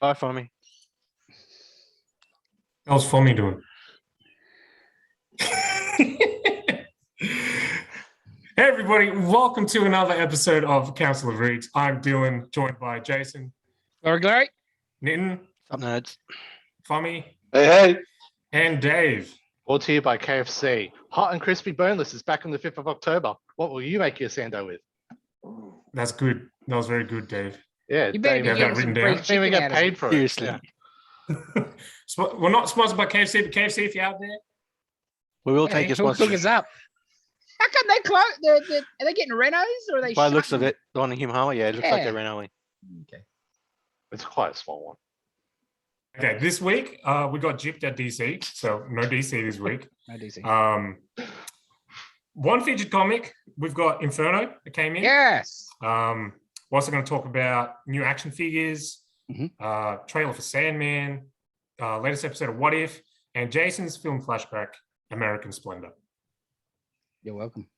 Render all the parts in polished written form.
Bye for me. How's Fommy doing? Hey everybody, welcome to another episode of Council of Reads. I'm Dylan, joined by Jason, Glory. Nitin, Up nerds. Fommy, Hey. and Dave. Brought to you by KFC. Hot and crispy boneless is back on the 5th of October. What will you make your sando with? That's good. That was very good, Dave. Yeah, You better Dave, be have getting that some written free down? I mean, we chicken get out of paid it. for it. Seriously. Yeah. We're not sponsored by KFC, but KFC, if you're out there, We will Yeah, take your hook sponsorship. us up. How come they close? Are they getting renos or are they? By the looks of shutting? it, the one in Himalawa, yeah, it looks like Yeah. they're Renault. Okay. It's quite a small one. okay, this week we got gypped at DC, so no DC this week. No DC. One featured comic, we've got Inferno that came in. Yes. We're also going to talk about new action figures, trailer for Sandman, latest episode of What If, and Jason's film Flashback, American Splendour. You're welcome.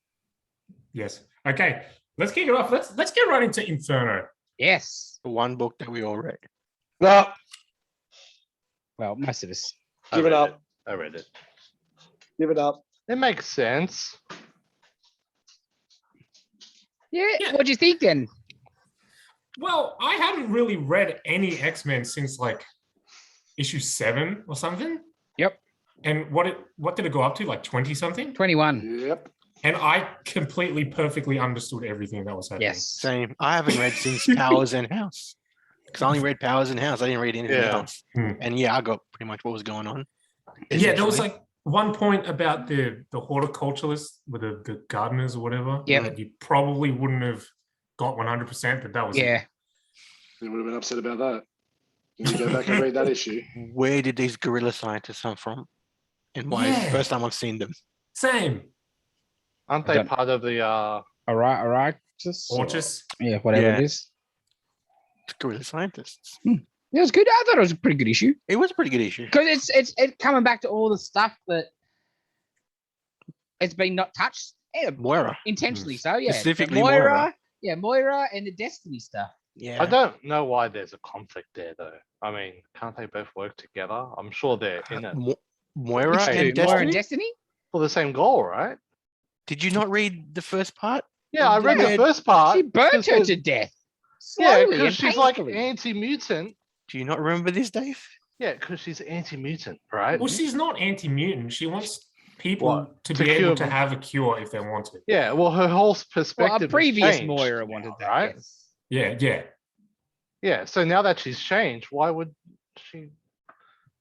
Yes. Okay, let's kick it off. Let's get right into Inferno. Yes. The one book that we all read. No, Well, most of us. give it up. I read it. Give it up. It makes sense. Yeah. Yeah. What do you think then? Well, I hadn't really read any X-Men since like issue 7 or something. Yep. And what did it go up to? Like 20 something? 21. Yep. And I completely perfectly understood everything that was happening. Yes. Same. I haven't read since Powers and House. Because I only read Powers and House. I didn't read anything Yeah. else. Hmm. And yeah, I got pretty much what was going on. Yeah, there was essentially. like one point about the horticulturalists with the gardeners or whatever. Yep. that you probably wouldn't have got 100%, but that was it. Yeah. You would have been upset about that. Can you go back and read that issue? Where did these gorilla scientists come from? And why is it the Yeah. first time I've seen them? Same. Aren't I they don't- part of the All right. Just. Orchis. Yeah. Whatever Yeah. it is. It's gorilla scientists. It was good. I thought it was a pretty good issue It was a pretty good issue. because it's coming back to all the stuff that it's been not touched. Yeah, Moira. intentionally so. Yeah. Specifically But Moira. Moira. Yeah, Moira and the Destiny stuff. Yeah. I don't know why there's a conflict there though. I mean, can't they both work together? I'm sure they're in it Moira Which two? and Moira Destiny? and Destiny. for the same goal, right? Did you not read the first part? Yeah, I read Yeah. the first part. She burnt because her there's- to death. Yeah, Slowly because and she's like painfully. anti-mutant. Do you not remember this, Dave? Yeah, because she's anti-mutant, right? Well, she's not anti-mutant. She wants people What? to To be able cure to them. have a cure if they want to. Yeah, well, her whole perspective. Well, a has previous changed Moira wanted that. right? Yes. Yeah. Yeah, so now that she's changed, why would she?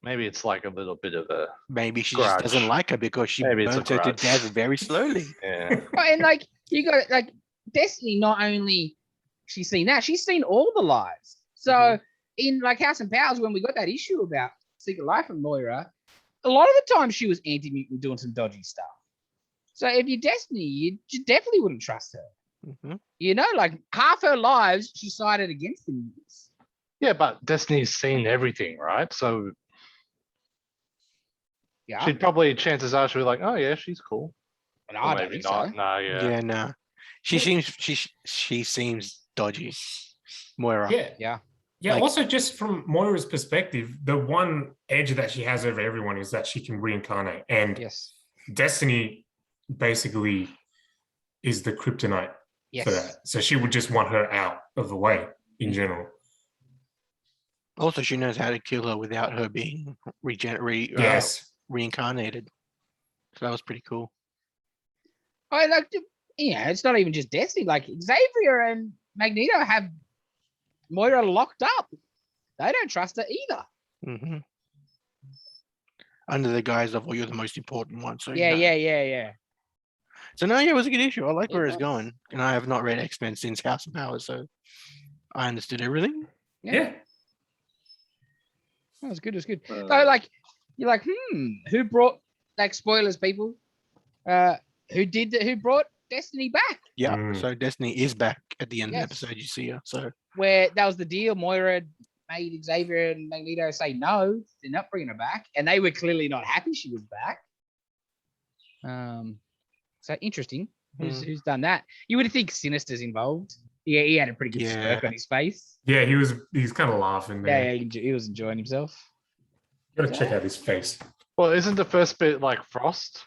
Maybe it's like a little bit of a Maybe she Grudge. just doesn't like her because she Maybe it's a burnt her to grudge. death very slowly. yeah. Oh, and like you got like Destiny. Not only she's seen that, she's seen all the lives. So Mm-hmm. in like House and Powers, when we got that issue about Secret Life of Moira, a lot of the time she was anti-mutant doing some dodgy stuff. So if you're Destiny, you definitely wouldn't trust her. Mhm. You know, like half her lives she sided against the mutants. Yeah, but Destiny's seen everything, right? So Yeah, she'd probably, chances are, she'd be like, "Oh yeah, she's cool." but Or I don't maybe think not. so. No, Yeah, yeah. no. She seems dodgy. Moira. Yeah. Like- Also, just from Moira's perspective, the one edge that she has over everyone is that she can reincarnate. And Yes, Destiny basically is the kryptonite yes. for that. So she would just want her out of the way in general. Also, she knows how to kill her without her being Yes. reincarnated. So that was pretty cool. I like to, it's not even just Destiny. Like Xavier and Magneto have Moira locked up. They don't trust her either. hmm Under the guise of, well, you're the most important one. So Yeah. So no, yeah, it was a good issue. I like It where it's was. going. And I have not read X-Men since House of Powers, so I understood everything. Yeah. That was good. It was good. Uh, So like, you're like, who brought like spoilers, people? Who brought Destiny back? Yeah. Mm. So Destiny is back at the end Yes. of the episode. You see her. So Where that was the deal. Moira made Xavier and Magneto say no, they're not bringing her back, and they were clearly not happy she was back. So interesting. Who's done that? You would think Sinister's involved. Yeah, he had a pretty good Yeah. smirk on his face. Yeah, he's kind of laughing Yeah, there. he was enjoying himself. You gotta check out his face. Well, isn't the first bit like Frost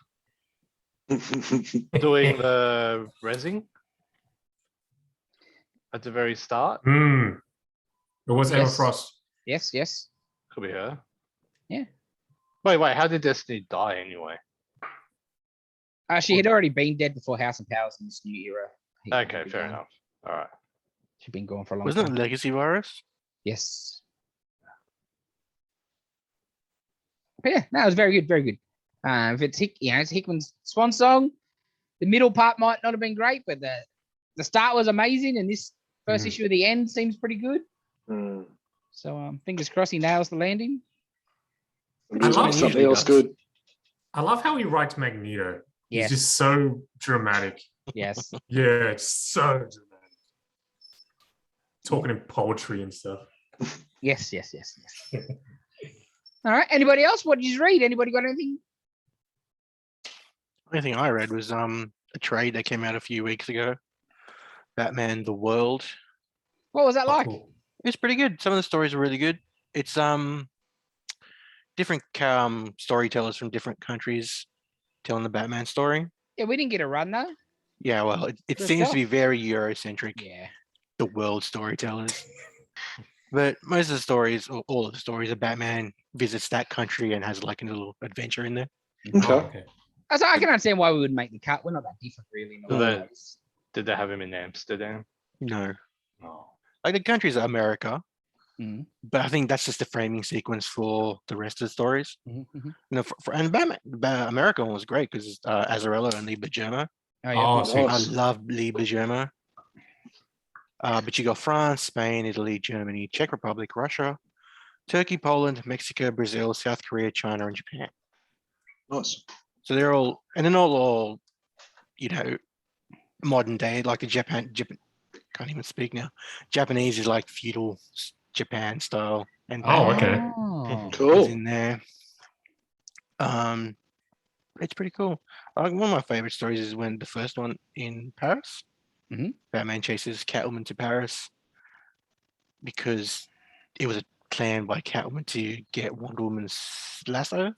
doing the rezzing at the very start? It was Emma Yes. Frost. Yes. Could be her. Yeah. Wait, how did Destiny die anyway? She had already been dead before House and Powers in this new era. Okay, fair enough. All right. She'd been gone for a long Wasn't time. it Legacy Virus? Yes. But yeah, no, it was very good, very good. If it's it's Hickman's swan song. The middle part might not have been great, but the start was amazing, and this first issue of the end seems pretty good. Mm. So fingers crossed he nails the landing. Maybe love something usually else does. good. I love how he writes Magneto. Yes. He's just so dramatic. Yes. Yeah, it's so dramatic. Talking in poetry and stuff. Yes. All right. Anybody else? What did you read? Anybody got anything? The only thing I read was a trade that came out a few weeks ago. Batman: The World. What was that Oh, like? cool. It's pretty good. Some of the stories are really good. It's different storytellers from different countries telling the Batman story. Yeah, we didn't get a run though. Yeah, well, it Good seems stuff. to be very Eurocentric. Yeah. The world storytellers. But most of the stories, or all of the stories, are Batman visits that country and has like a little adventure in there. Oh, Okay. okay. So I can understand why we would make the cut. We're not that different, really. In a lot of But- ways. Did they have him in Amsterdam? No, No. like the countries are America, Mhm. but I think that's just the framing sequence for the rest of the stories. Mhm. You know, and Batman, the American one was great because Azarello and Lee Bergerma. Oh yeah. Oh, of course. sweet. I love Lee Bergerma. But you got France, Spain, Italy, Germany, Czech Republic, Russia, Turkey, Poland, Mexico, Brazil, South Korea, China, and Japan. Nice. So they're all, you know, modern day, like the Japan can't even speak now. Japanese is like feudal Japan style, and Oh, Batman Oh. is Cool. in there. It's pretty cool. One of my favorite stories is when the first one in Paris. Mhm. Batman chases Catwoman to Paris because it was a plan by Catwoman to get Wonder Woman's lasso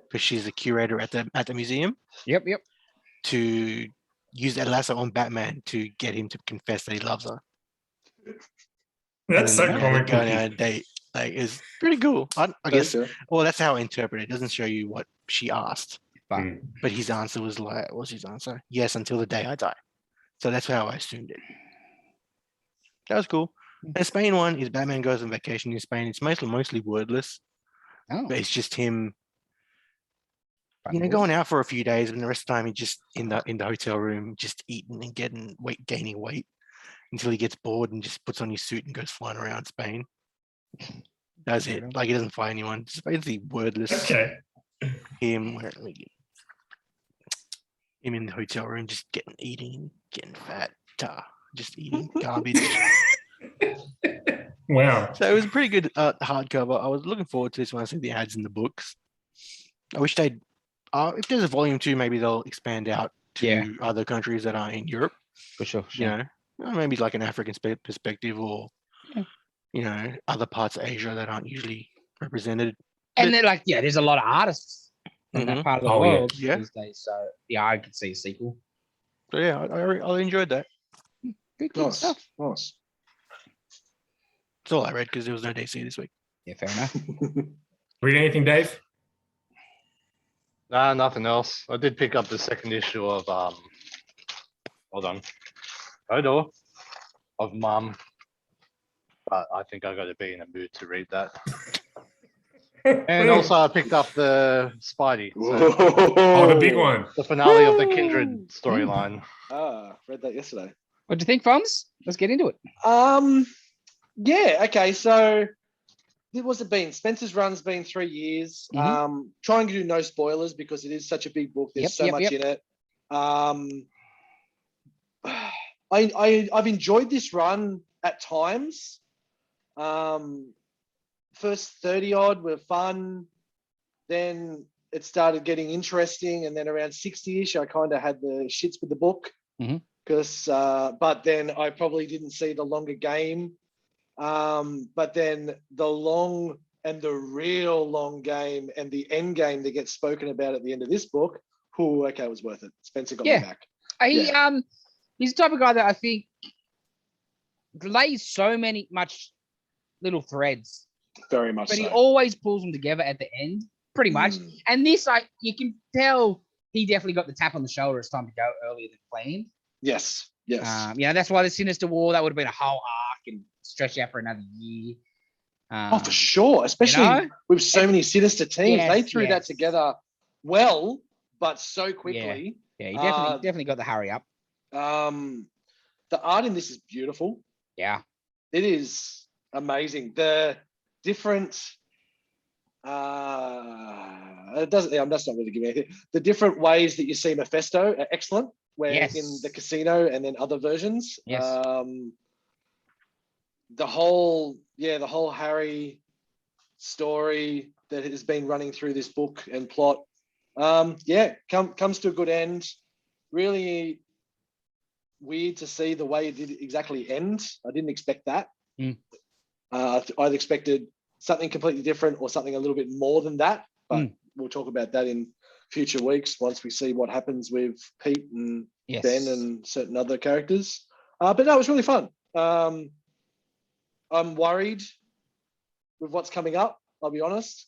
because she's the curator at the museum, Yep. to use that lasso on Batman to get him to confess that he loves her. That's so They comic go on booky. a date. Like, it's pretty cool. I guess. Okay. Well, that's how I interpret it. It doesn't show you what she asked, But but his answer was like, what's his answer? Yes, until the day I die. So that's how I assumed it. That was cool. The Spain one is Batman goes on vacation in Spain. It's mostly wordless, oh, but it's just him, fun you know, boys. going out for a few days, and the rest of the time he just in the hotel room, just eating and gaining weight until he gets bored and just puts on his suit and goes flying around Spain. That's Fair it. enough. Like, he doesn't fight anyone. Just basically wordless. Okay. Him in the hotel room, just eating, getting fat, just eating garbage. Wow. So it was a pretty good hardcover. I was looking forward to this when I see the ads in the books. I wish they'd, if there's a volume 2, maybe they'll expand out to Yeah. other countries that are in Europe. For sure. You know, maybe like an African perspective, or Yeah. you know, other parts of Asia that aren't usually represented. And then, like, there's a lot of artists from that Mhm. part of the Oh, yeah. world Yeah. these days. So yeah, I could see a sequel. So yeah, I enjoyed that. Good Nice. stuff. Nice. That's all I read because there was no DC this week. Yeah, fair enough. Read anything, Dave? Nah, nothing else. I did pick up the second issue of hold on, photo of Mum, but I think I got to be in a mood to read that. And also, I picked up the Spidey, so Oh, the big one. the finale of the Kindred storyline. Read that yesterday. What do you think, Fonz? Let's get into it. Yeah, okay, so what's it been? Spencer's run's been 3 years. Try and do no spoilers because it is such a big book. There's so much in it. I've enjoyed this run at times. First 30 odd were fun. Then it started getting interesting, and then around 60ish, I kind of had the shits with the book. because but then I probably didn't see the longer game. But then the long and the real long game and the end game that gets spoken about at the end of this book, okay, it was worth it. Spencer got me back. He's the type of guy that I think lays so much little threads. Very much but so. He always pulls them together at the end, pretty much. And this, you can tell he definitely got the tap on the shoulder. It's time to go earlier than planned. Yes. That's why the Sinister War, that would have been a whole arc and stretched out for another year. For sure, especially with so many Sinister teams. They threw that together well, but so quickly. Yeah, he definitely got the hurry up. The art in this is beautiful. Yeah. It is amazing. The different I'm just not really giving anything. The different ways that you see Mephisto are excellent. Where in the casino and then other versions. Yes. The whole Harry story that has been running through this book and plot, comes to a good end. Really weird to see the way it did exactly end. I didn't expect that. I'd expected something completely different or something a little bit more than that, but we'll talk about that in future weeks once we see what happens with Pete and Ben and certain other characters. But no, it was really fun. I'm worried with what's coming up, I'll be honest.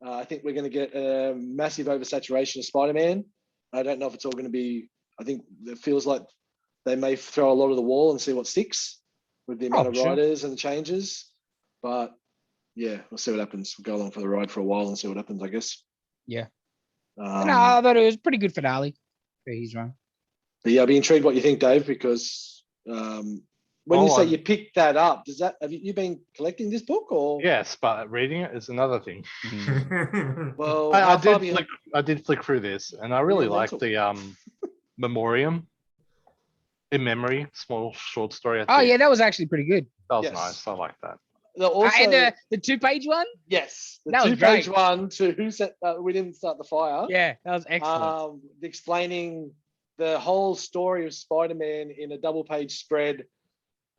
I think we're going to get a massive oversaturation of Spider-Man. I don't know if it's all going to be, I think it feels like they may throw a lot of the wall and see what sticks with the amount of writers and the changes. But yeah, we'll see what happens. We'll go along for the ride for a while and see what happens, I guess. Yeah. I thought it was a pretty good finale for his run. But yeah, I'll be intrigued what you think, Dave, because when you say you picked that up, have you been collecting this book or? Yes, but reading it is another thing. Well, I did flick through this, and I really liked the Memoriam in Memory, small short story. That was actually pretty good. That was nice. I like that. And the 2-page one? Yes, the 2-page one to who set we didn't start the fire. Yeah, that was excellent. Explaining the whole story of Spider-Man in a double-page spread.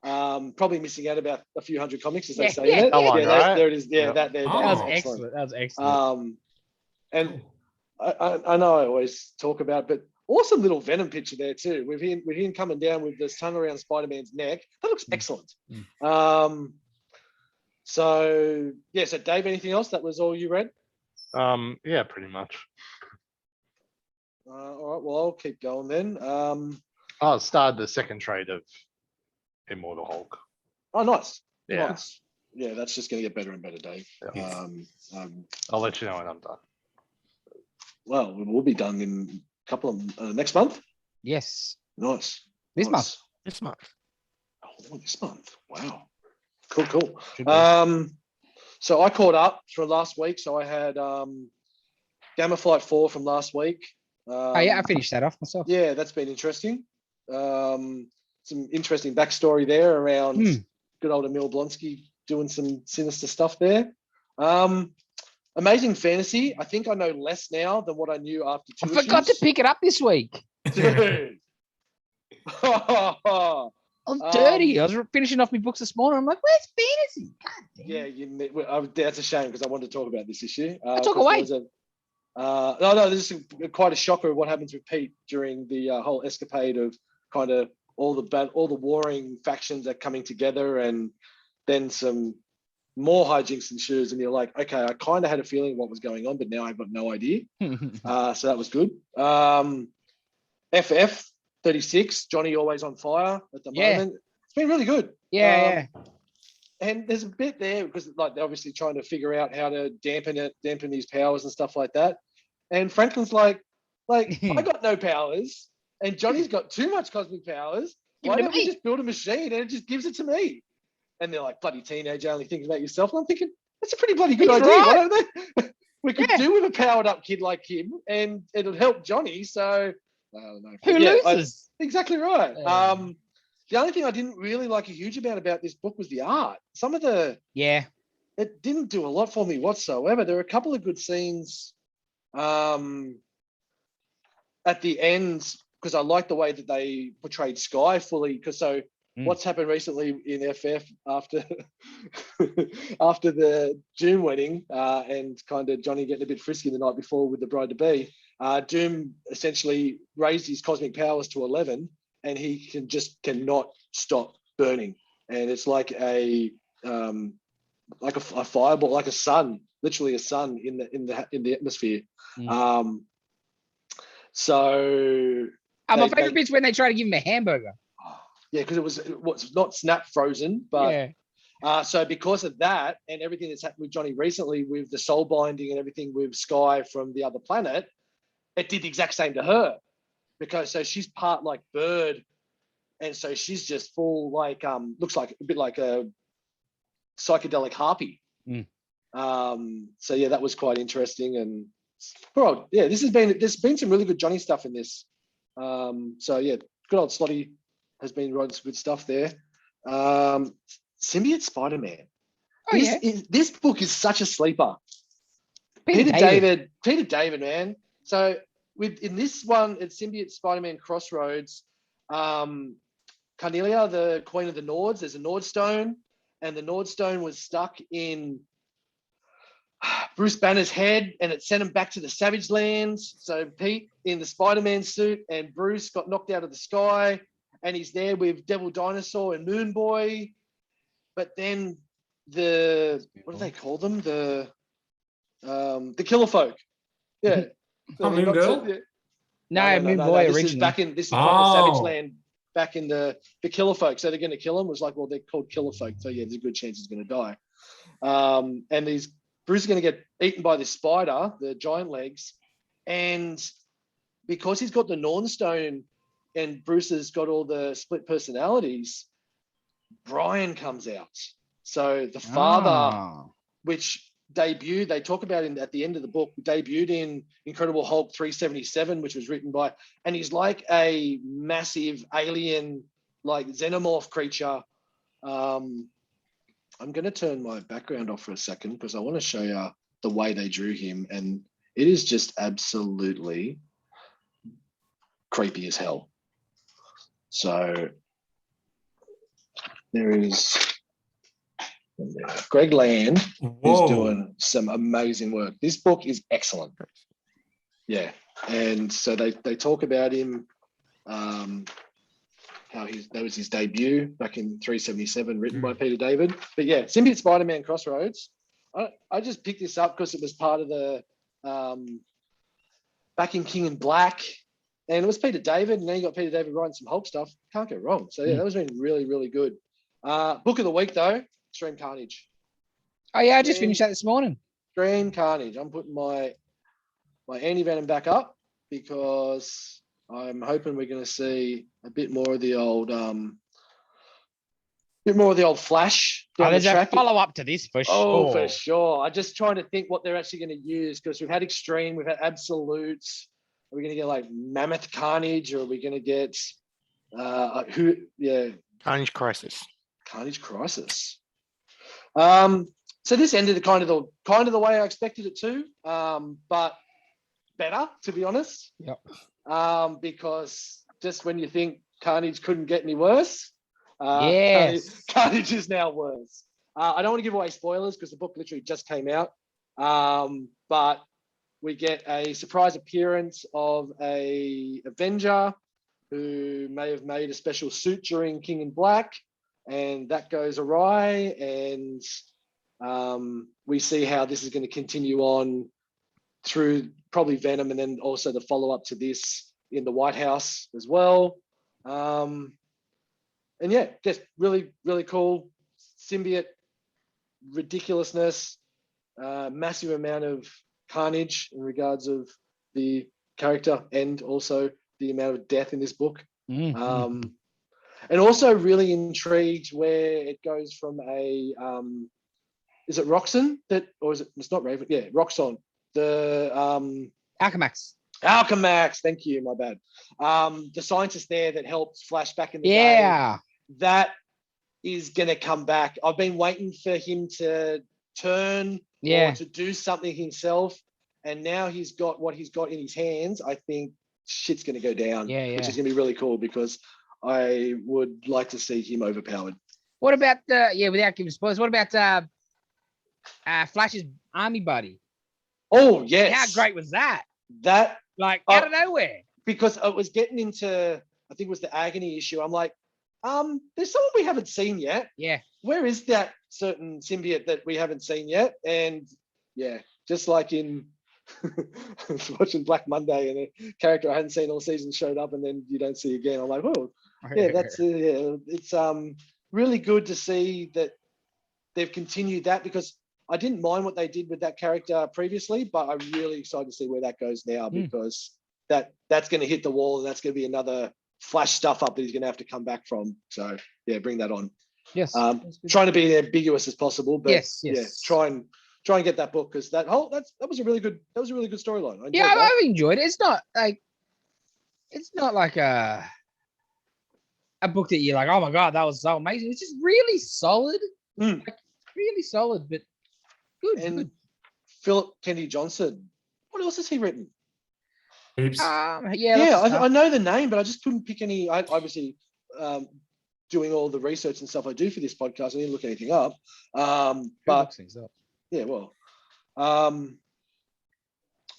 Probably missing out about a few hundred comics, as they say in it. There it is. Yeah, that was excellent. That was excellent. And I know I always talk about it, but awesome little Venom picture there too, with him coming down with this tongue around Spider-Man's neck. That looks excellent. So Dave, anything else? That was all you read? Yeah, pretty much. All right, well, I'll keep going then. I started the second trade of Immortal Hulk. Oh, nice. Yeah. Nice. Yeah, that's just going to get better and better, Dave. Yeah. I'll let you know when I'm done. Well, we'll be done in a couple of next month. Yes. Nice. This month. This month. Oh, this month. Wow. Cool. So I caught up for last week. So I had Gamma Flight 4 from last week. I finished that off myself. Yeah, that's been interesting. Some interesting backstory there around good old Emil Blonsky doing some sinister stuff there. Amazing Fantasy. I think I know less now than what I knew after 2 issues. I forgot to pick it up this week. Dude. I'm dirty. I was finishing off my books this morning. I'm like, where's Fantasy? God damn. Yeah, that's a shame because I wanted to talk about this issue. Talk away. No, this is quite a shocker of what happens with Pete during the whole escapade of kind of all the warring factions are coming together, and then some more hijinks ensues, and you're like, okay, I kind of had a feeling what was going on, but now I've got no idea. So that was good. FF 36, Johnny always on fire at the moment. It's been really good. Yeah. And there's a bit there because like they're obviously trying to figure out how to dampen these powers and stuff like that. And Franklin's like I got no powers, and Johnny's got too much cosmic powers. Why don't we just build a machine and it just gives it to me? And they're like, bloody teenager, only thinking about yourself. And I'm thinking, that's a pretty bloody good idea. Right. Why don't they? We could do with a powered up kid like him, and it'll help Johnny. So I don't know. Who loses? Exactly right. The only thing I didn't really like a huge amount about this book was the art. Some of the it didn't do a lot for me whatsoever. There were a couple of good scenes at the end because I like the way that they portrayed Sky fully. Because what's happened recently in FF after after the Doom wedding and kind of Johnny getting a bit frisky the night before with the bride to be, Doom essentially raised his cosmic powers to 11, and he cannot stop burning, and it's like a fireball, like a sun, literally a sun in the atmosphere. So my favorite bit's when they try to give him a hamburger. Yeah, because it was not snap frozen, but so because of that and everything that's happened with Johnny recently with the soul binding and everything with Sky from the other planet, it did the exact same to her, because so she's part like bird, and so she's just full like looks like a bit like a psychedelic harpy. So yeah, that was quite interesting. And well, yeah, there's been some really good Johnny stuff in this. So yeah, good old Slotty has been writing some good stuff there. Symbiote Spider-Man. This book is such a sleeper. Peter David, man. So in this one, it's Symbiote Spider-Man Crossroads. Carnelia, the Queen of the Nords, there's a Nordstone, and the Nordstone was stuck in Bruce Banner's head, and it sent him back to the Savage Lands. So Pete in the Spider-Man suit, and Bruce got knocked out of the sky, and he's there with Devil Dinosaur and Moon Boy. But then what do they call them? The Killer Folk. Yeah. Moon Girl? No, Moon Boy This originally. is proper Savage Land, back in the Killer Folk. So they're going to kill him. It was like, well, they're called Killer Folk, so yeah, there's a good chance he's going to die. And Bruce is going to get eaten by this spider, the giant legs, and because he's got the Nornstone and Bruce has got all the split personalities, Brian comes out. So the father, which debuted, they talk about him at the end of the book, debuted in Incredible Hulk 377, which was written by, and he's like a massive alien, like xenomorph creature. I'm going to turn my background off for a second because I want to show you the way they drew him, and it is just absolutely creepy as hell. So there is Greg Land, who's doing some amazing work. This book is excellent. Yeah, and so they talk about him, how that was his debut back in 377, written by Peter David. But yeah, Symbiote Spider-Man Crossroads. I just picked this up because it was part of the back in King in Black, and it was Peter David, and then you got Peter David writing some Hulk stuff. Can't go wrong. So yeah, that was been really, really good. Book of the week though, Extreme Carnage. Oh yeah, I just finished that this morning. Extreme Carnage. I'm putting my anti-venom back up because I'm hoping we're going to see a bit more of the old Flash. There's a follow-up to this for sure. Oh, for sure. I'm just trying to think what they're actually going to use, because we've had Extreme, we've had Absolutes. Are we going to get like Mammoth Carnage, or are we going to get Carnage Crisis. Carnage Crisis. So this ended kind of the way I expected it to, but better, to be honest. Yep. Because just when you think Carnage couldn't get any worse, yes, Carnage is now worse. I don't want to give away spoilers because the book literally just came out, but we get a surprise appearance of a Avenger who may have made a special suit during King in Black, and that goes awry, and we see how this is going to continue on through probably Venom, and then also the follow-up to this in the White House as well. And yeah, just really, really cool. Symbiote ridiculousness, massive amount of carnage in regards of the character, and also the amount of death in this book. And also really intrigued where it goes from a, is it Roxxon or is it, it's not Raven? Yeah, Roxxon. The Alchemax, thank you, my bad. The scientist there that helped Flashback in the day, that is going to come back. I've been waiting for him to turn or to do something himself, and now he's got what he's got in his hands. I think shit's going to go down, Yeah, which yeah. is going to be really cool because I would like to see him overpowered. What about without giving spoilers, what about Flash's army buddy? Oh, yes. How great was that? That, Like out of nowhere. because it was getting into, I think it was the agony issue. I'm like, there's someone we haven't seen yet. Yeah. Where is that certain symbiote that we haven't seen yet? And yeah, just like in I was watching Black Monday and a character I hadn't seen all season showed up and then you don't see again. I'm like, oh, yeah, that's it's really good to see that they've continued that, because I didn't mind what they did with that character previously, but I'm really excited to see where that goes now, because that's going to hit the wall and that's going to be another Flash stuff up that he's going to have to come back from. So yeah, bring that on. Yes. Trying to be as ambiguous as possible, but yes. yeah, try and get that book, because that was a really good storyline. Yeah, I've enjoyed it. It's not like a book that you're like, oh my god, that was so amazing. It's just really solid, like really solid, but good. And good. Philip Kennedy Johnson, what else has he written? Heaps. I know the name, but I just couldn't pick any. I obviously doing all the research and stuff I do for this podcast, I didn't look anything up. But things up. yeah, well,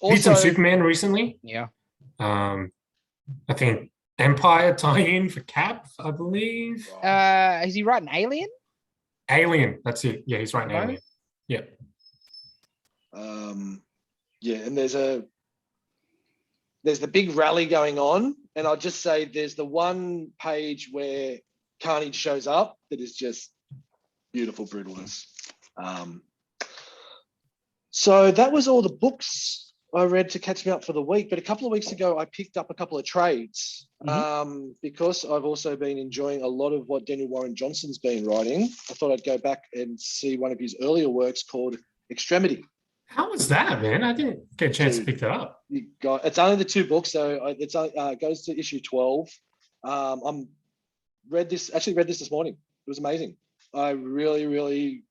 Did some also Superman recently. Yeah. I think Empire tie-in for Cap, I believe. Is he writing Alien? Alien, that's it. Yeah, he's writing Right. Alien. Yeah. yeah, and there's the big rally going on, and I'll just say there's the one page where Carnage shows up that is just beautiful brutalness. So that was all the books I read to catch me up for the week. But a couple of weeks ago, I picked up a couple of trades because I've also been enjoying a lot of what Daniel Warren Johnson's been writing. I thought I'd go back and see one of his earlier works called Extremity. How was that, man? I didn't get a chance to pick that up. It's only the 2 books, so it goes to issue 12. Read this this morning. It was amazing. I'm really, really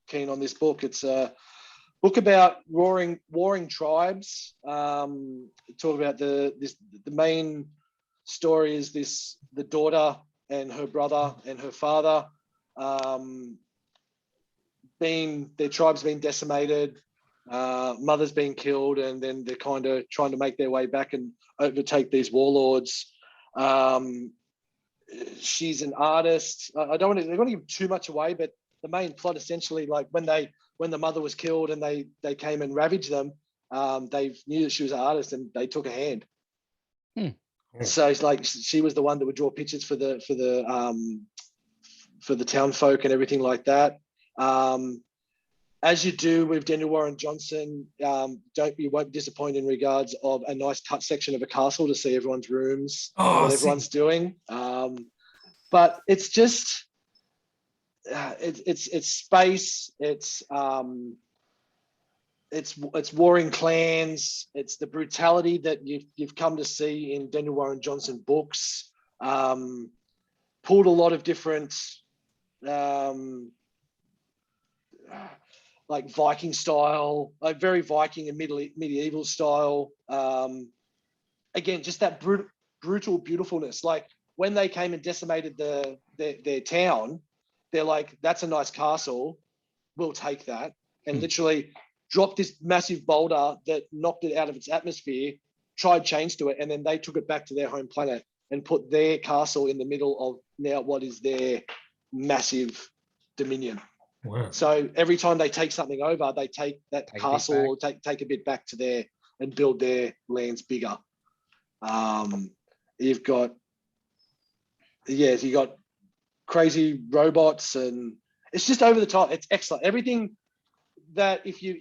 keen on this book. It's a book about warring tribes. Talk about the main story is the daughter and her brother and her father their tribe's been decimated. Mother's been killed, and then they're kind of trying to make their way back and overtake these warlords. She's an artist. I don't want to give too much away, but the main plot essentially, like when the mother was killed and they came and ravaged them, they knew that she was an artist and they took a hand. So it's like she was the one that would draw pictures for the town folk and everything like that. As you do with Daniel Warren Johnson, you won't disappoint in regards of a nice cut section of a castle to see everyone's rooms, what everyone's doing. But it's just it's space. It's warring clans. It's the brutality that you've come to see in Daniel Warren Johnson books. Pulled a lot of different. Like Viking style, like very Viking and medieval style. Again, just that brutal beautifulness. Like when they came and decimated their town, they're like, that's a nice castle. We'll take that. And literally dropped this massive boulder that knocked it out of its atmosphere, tried chains to it, and then they took it back to their home planet and put their castle in the middle of now what is their massive dominion. Wow. So every time they take something over, they take that castle or take a bit back to there and build their lands bigger. You've got crazy robots, and it's just over the top. It's excellent. Everything that if you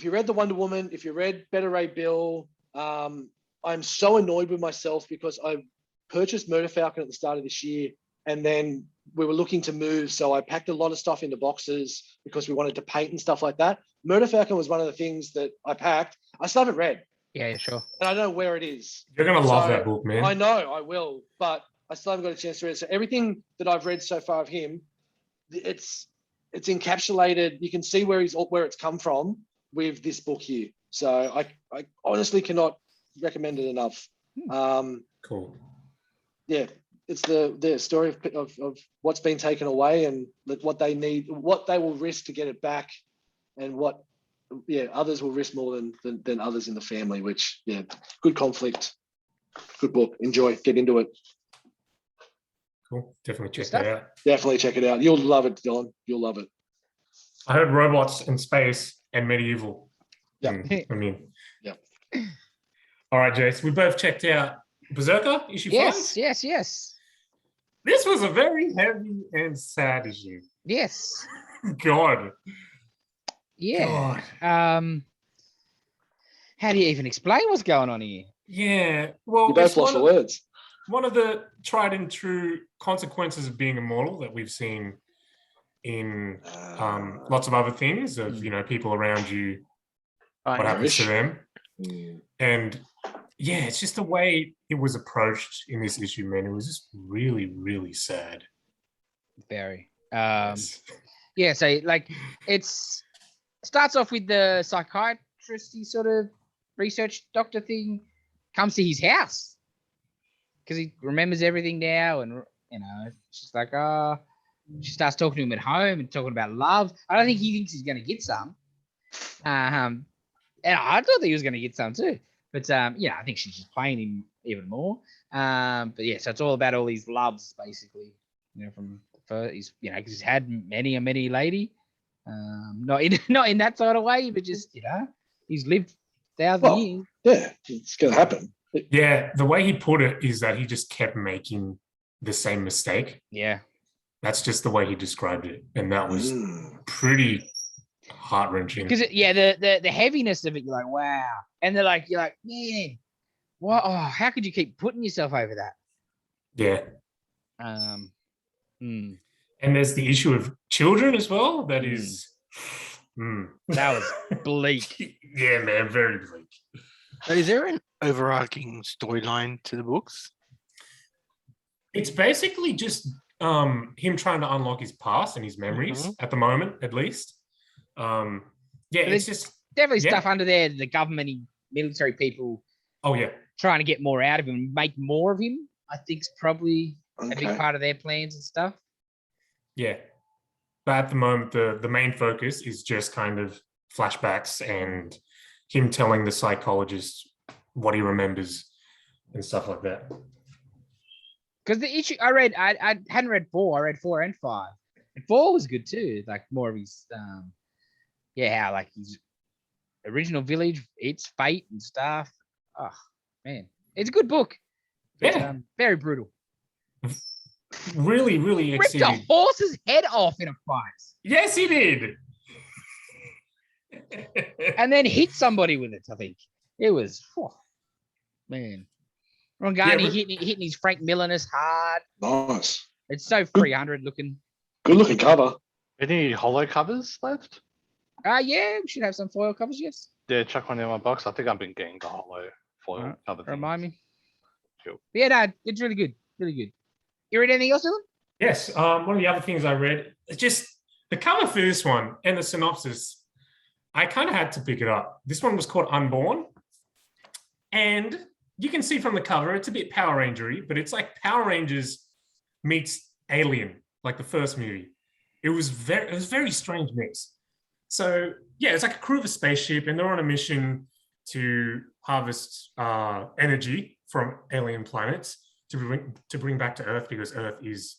read the Wonder Woman, if you read Better Ray Bill, I'm so annoyed with myself because I purchased Murder Falcon at the start of this year. And then we were looking to move, so I packed a lot of stuff into boxes because we wanted to paint and stuff like that. Murder Falcon was one of the things that I packed. I still haven't read. Yeah, sure. And I don't know where it is. You're going to love that book, man. I know, I will, but I still haven't got a chance to read it. So everything that I've read so far of him, it's encapsulated. You can see where it's come from with this book here. So I honestly cannot recommend it enough. Cool. Yeah, it's the story of what's been taken away and what they need, what they will risk to get it back, and what others will risk more than others in the family. Which good conflict, good book. Enjoy, get into it. Cool. Definitely check stuff. that out. Definitely check it out. You'll love it, Dylan. You'll love it. I heard robots in space and medieval. Yeah. I mean. Yeah. All right, Jace. We both checked out Berserker issue 5. Yes. This was a very heavy and sad issue. Yes. God. Yeah. God. How do you even explain what's going on here? Yeah. Well, You both it's lost for words. one of the tried and true consequences of being immortal that we've seen in lots of other things of, people around you, what happens to them. And yeah, it's just the way it was approached in this issue, man. It was just really, really sad. Very. Yes. Yeah, so like starts off with the psychiatrist sort of research doctor thing, comes to his house because he remembers everything now, and she's like, she starts talking to him at home and talking about love. I don't think he thinks he's gonna get some. And I thought that he was gonna get some too. But I think she's just playing him even more. But yeah, so it's all about all these loves basically, from first, because he's had many a lady. Not in that sort of way, but just he's lived 1,000 years. Yeah, it's gonna happen. Yeah, the way he put it is that he just kept making the same mistake. Yeah. That's just the way he described it. And that was pretty heart-wrenching. Because the heaviness of it, you're like, wow. And you're like, man, what? Oh, how could you keep putting yourself over that? Yeah. And there's the issue of children as well. That is that was bleak. Yeah, man, very bleak. Is there an overarching storyline to the books? It's basically just him trying to unlock his past and his memories at the moment, at least. It's just definitely stuff under there. The government, military people. Oh yeah, trying to get more out of him, make more of him. I think is probably a big part of their plans and stuff. Yeah, but at the moment, the main focus is just kind of flashbacks and him telling the psychologist what he remembers and stuff like that. Because the issue I read, I hadn't read 4. I read 4 and 5. And 4 was good too. Like more of his, how like his original village, its fate and stuff. Oh man, it's a good book. Yeah, very brutal. Really, really ripped exciting. a horse's head off in a fight. Yes, he did. And then hit somebody with it. I think it was man. Rongani hitting his Frank Millinus hard. Nice. It's so 300 looking. Good looking cover. Any hollow covers left? Yeah, we should have some foil covers, yes. Yeah, chuck one in my box. I think I've been getting the hollow foil cover. Remind me. Cool. Yeah, no, it's really good. Really good. You read anything else, Dylan? Yes. One of the other things I read, just the cover for this one and the synopsis, I kind of had to pick it up. This one was called Unborn. And you can see from the cover, it's a bit Power Ranger-y, but it's like Power Rangers meets Alien, like the first movie. It was very strange mix. So yeah, it's like a crew of a spaceship and they're on a mission to harvest energy from alien planets to bring back to Earth because Earth is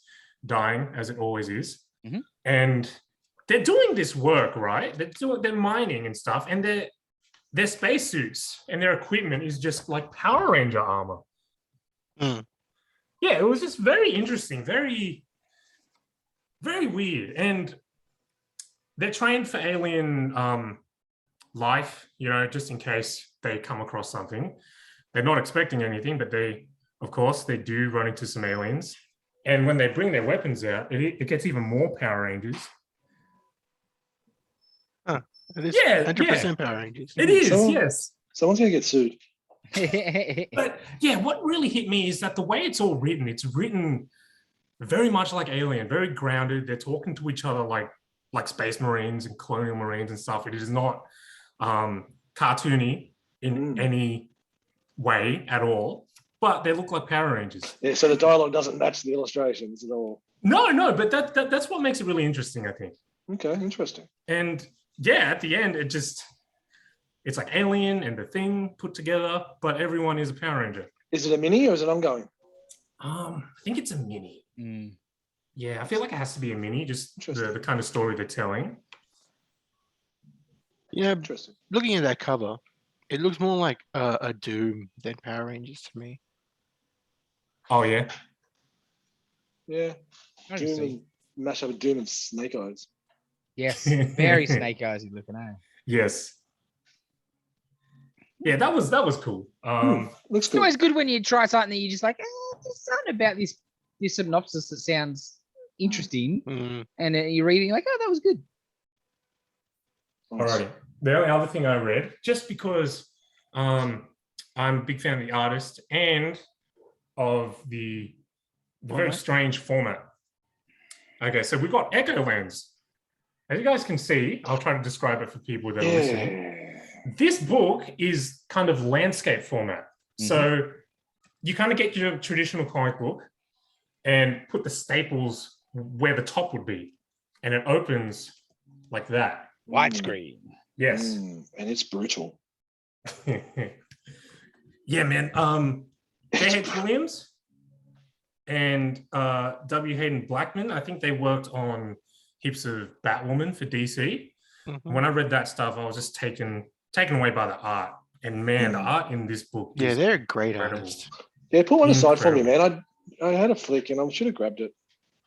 dying as it always is. Mm-hmm. And they're doing this work, right? They're mining and stuff, and their spacesuits and their equipment is just like Power Ranger armor. Yeah, it was just very interesting, very, very weird. And they're trained for alien life, just in case they come across something. They're not expecting anything, but of course, they do run into some aliens. And when they bring their weapons out, it gets even more Power Rangers. It is 100% Power Rangers. It is, yes. Someone's going to get sued. But yeah, what really hit me is that the way it's all written, it's written very much like Alien, very grounded. They're talking to each other like Space Marines and Colonial Marines and stuff. It is not cartoony in any way at all, but they look like Power Rangers. Yeah, so the dialogue doesn't match the illustrations at all. No, but that's what makes it really interesting, I think. Okay, interesting. And yeah, at the end, it's like Alien and the Thing put together, but everyone is a Power Ranger. Is it a mini or is it ongoing? I think it's a mini. Yeah, I feel like it has to be a mini, just Interesting. the kind of story they're telling. Yeah, Interesting. looking at that cover, it looks more like a Doom than Power Rangers to me. Oh yeah. Yeah. I can Doom see. and mash up with Doom and Snake Eyes. Yes, very Snake Eyes looking at. Yes. Yeah, that was cool. Looks It's good. always good when you try something that you're just like, there's something about this synopsis that sounds interesting, and you're reading like, oh, that was good. Alrighty. The only other thing I read, just because I'm a big fan of the artist and of the very strange format. Okay, so we've got Echolands. As you guys can see, I'll try to describe it for people that are listening. This book is kind of landscape format. So you kind of get your traditional comic book and put the staples where the top would be. And it opens like that. Widescreen. Yes. And it's brutal. Yeah, man. J.H. Williams and W. Hayden Blackman, I think they worked on heaps of Batwoman for DC. When I read that stuff, I was just taken away by the art. And man, the art in this book is they're great incredible. artists. Yeah, put one aside for me, Incredible. man. I had a flick and I should have grabbed it.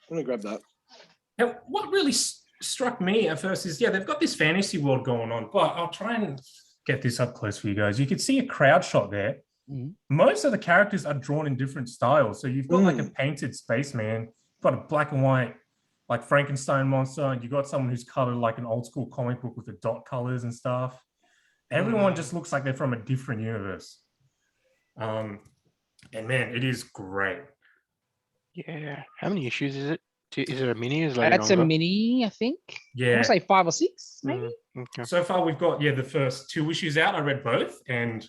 I'm gonna grab that. Now, what really struck me at first is, they've got this fantasy world going on, but I'll try and get this up close for you guys. You can see a crowd shot there. Most of the characters are drawn in different styles. So you've got like a painted spaceman, you've got a black and white, like Frankenstein monster, and you've got someone who's colored like an old school comic book with the dot colors and stuff. Everyone just looks like they're from a different universe. And man, it is great. Yeah. How many issues is it? Is it a mini? Is it That's a mini, I think. I Yeah. want to say 5 or 6, maybe. Okay. So far, we've got the first 2 issues out. I read both, and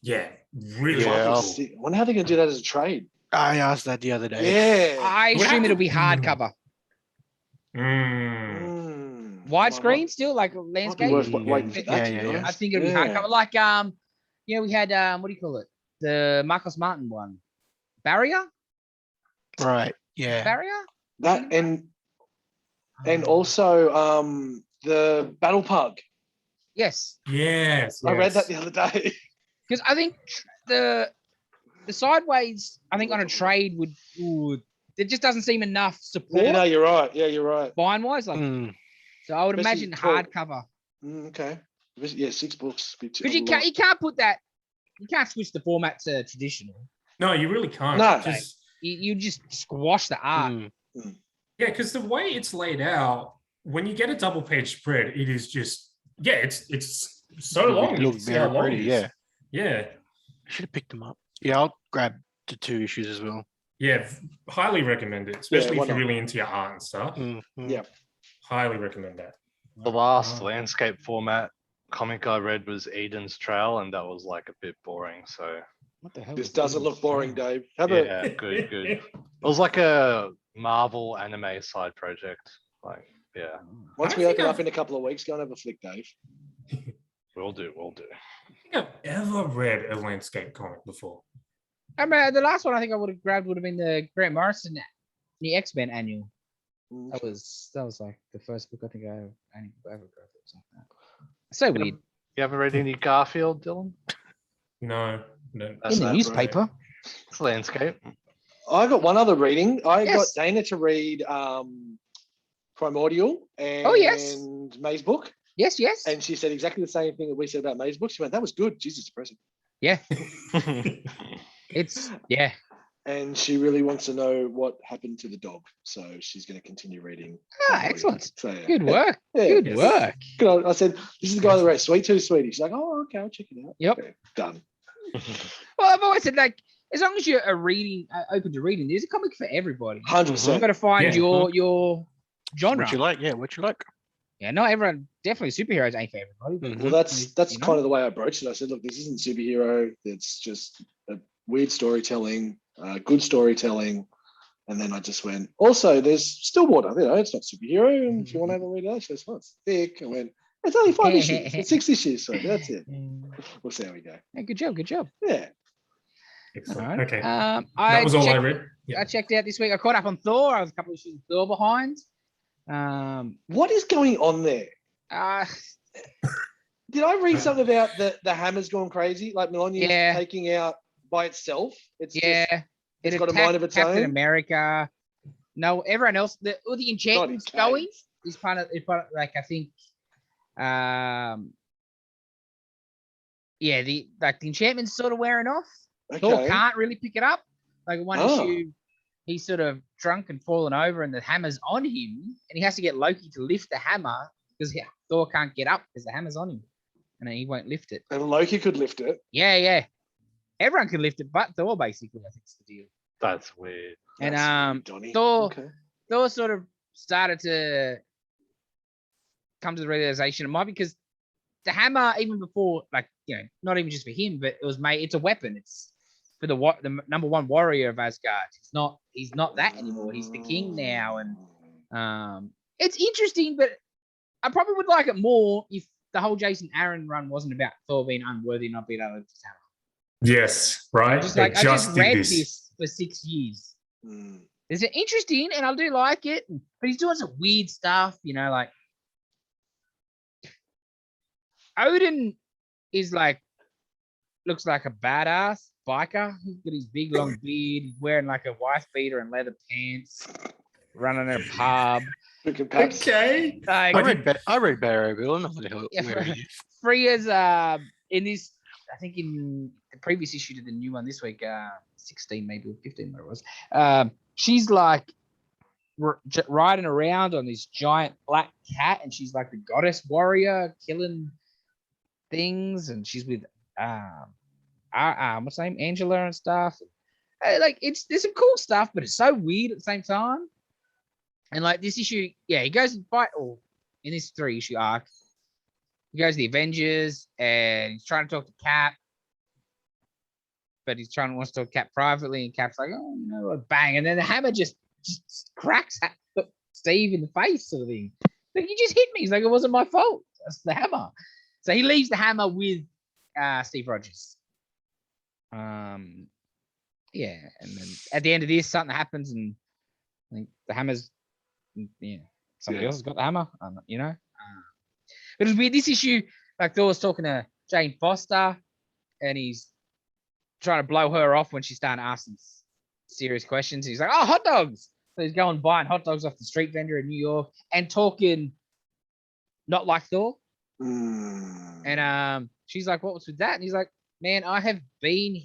really Yeah, cool. I wonder how they're gonna do that as a trade. I asked that the other day. Yeah. I We'll assume have it'll to- be hardcover. Widescreen still, like landscape. Might be worth waiting for that. Yeah, to be yeah. I honest. think it'll be Yeah. hardcover. Like we had what do you call it? The Marcos Martin one. Barrier? Right. Yeah. Barrier? That and also the Battle Pug. Yes. Yes. I read that the other day. Because I think the sideways, I think on a trade would there just doesn't seem enough support Yeah, no, you're right. Yeah, you're right. buying wise. Like so I would Especially imagine for- hardcover. Okay. Yeah, 6 books. Because you can't put that, you can't switch the format to traditional. No, you really can't. No. Just, You just squash the art. yeah, because the way it's laid out, when you get a double page spread, it is just it's so long. It You looked can see how very long pretty. it is. Yeah. Yeah. Should have picked them up. Yeah, I'll grab the 2 issues as well. Yeah, highly recommend it, especially why if you're not? really into your art and stuff. Yeah. Highly recommend that. The last landscape format comic I read was Eden's Trail, and that was like a bit boring. So What the hell? This is doesn't look boring, Dave. How about yeah, good. It was like a Marvel anime side project. Like, yeah, once I we think open up I've- in a couple of weeks, go and have a flick, Dave. we'll do. I think I've ever read a landscape comic before. I mean, the last one I think I would have grabbed would have been the Grant Morrison, the X-Men annual. That was like the first book I think I ever grabbed. Or something like that. So weird. You haven't read any Garfield, Dylan? No. That's In the that, newspaper. It's landscape. I got one other reading. I Yes. got Dana to read Primordial and Oh, yes. May's book. Yes, yes. And she said exactly the same thing that we said about May's book. She went, that was good. Jesus, depressing. Yeah. It's And she really wants to know what happened to the dog. So she's going to continue reading. Primordial. excellent. So, yeah. Good work. Yeah. Good Yes. work. Good. I said, this is the guy that wrote Sweet Tooth Sweetie. She's like, oh, okay, I'll check it out. Yep. Okay, done. Well, I've always said, like, as long as you're open to reading, there's a comic for everybody. 100%. You've got to find Yeah. your genre. What you like? Yeah, what you like. Yeah, not everyone. Definitely superheroes ain't for everybody. But Well, that's you know? kind of the way I broached it. I said, look, this isn't superhero. It's just a weird storytelling, good storytelling. And then I just went, also, there's Stillwater. You know, it's not superhero. And if you want to have a read out, it's not thick. I went, it's only 5 issues. It's 6 issues. So that's it. We'll see how we go. Yeah, good job. Good job. Yeah. Excellent. Alright. Okay. that That was all I read. Yeah. I checked out this week. I caught up on Thor. I was a couple of issues of Thor behind. What is going on there? Uh, Did I read something about the hammer's gone crazy? Like Melania's Yeah. taking out by itself? It's yeah, just, it's it got a attacked mind of its Captain own. America. No, everyone else. All the enchantments Not in going case. is part of like I think. Yeah, the enchantment's sort of wearing off. Thor Okay. can't really pick it up. Like one Oh. issue, he's sort of drunk and fallen over, and the hammer's on him, and he has to get Loki to lift the hammer because Thor can't get up because the hammer's on him, and he won't lift it. And Loki could lift it. Yeah. Everyone can lift it, but Thor basically. I think is the deal. That's weird. And That's weird, Donnie. Thor- Okay. Thor sort of started to come to the realization it might be because the hammer, even before, like, you know, not even just for him, but it was made. It's a weapon. It's for the number one warrior of Asgard. He's not that anymore. He's the king now, and it's interesting. But I probably would like it more if the whole Jason Aaron run wasn't about Thor being unworthy, not being able to lift his hammer. Yes, right. Just They like I just did read this for 6 years. Mm. It's interesting, and I do like it. But he's doing some weird stuff, you know, like Odin is like looks like a badass biker. He's got his big long beard. He's wearing like a wife beater and leather pants, running a pub. Freaking Paps. Okay. Like, I read Barrow Bill. I know what the hell Yeah, where he is. Freya's in this, I think in the previous issue to the new one this week, 16 maybe or 15, whatever it was. She's like riding around on this giant black cat, and she's like the goddess warrior killing things, and she's with what's her name, Angela and stuff. Like there's some cool stuff, but it's so weird at the same time. And like this issue, he goes and fight, or in this 3-issue arc, he goes to the Avengers and he's trying to talk to Cap, but wants to talk to Cap privately, and Cap's like, oh, you know, bang, and then the hammer just cracks Steve in the face, sort of thing. Like, you just hit me. He's like, it wasn't my fault. That's the hammer. So he leaves the hammer with Steve Rogers. And then at the end of this, something happens, and I think the hammer's, somebody else has got the hammer, you know. But it was weird. This issue, like Thor was talking to Jane Foster, and he's trying to blow her off when she's starting to ask some serious questions. He's like, "Oh, hot dogs!" So he's going buying hot dogs off the street vendor in New York and talking not like Thor. Mm. And she's like, "What was with that?" And he's like, "Man, I have been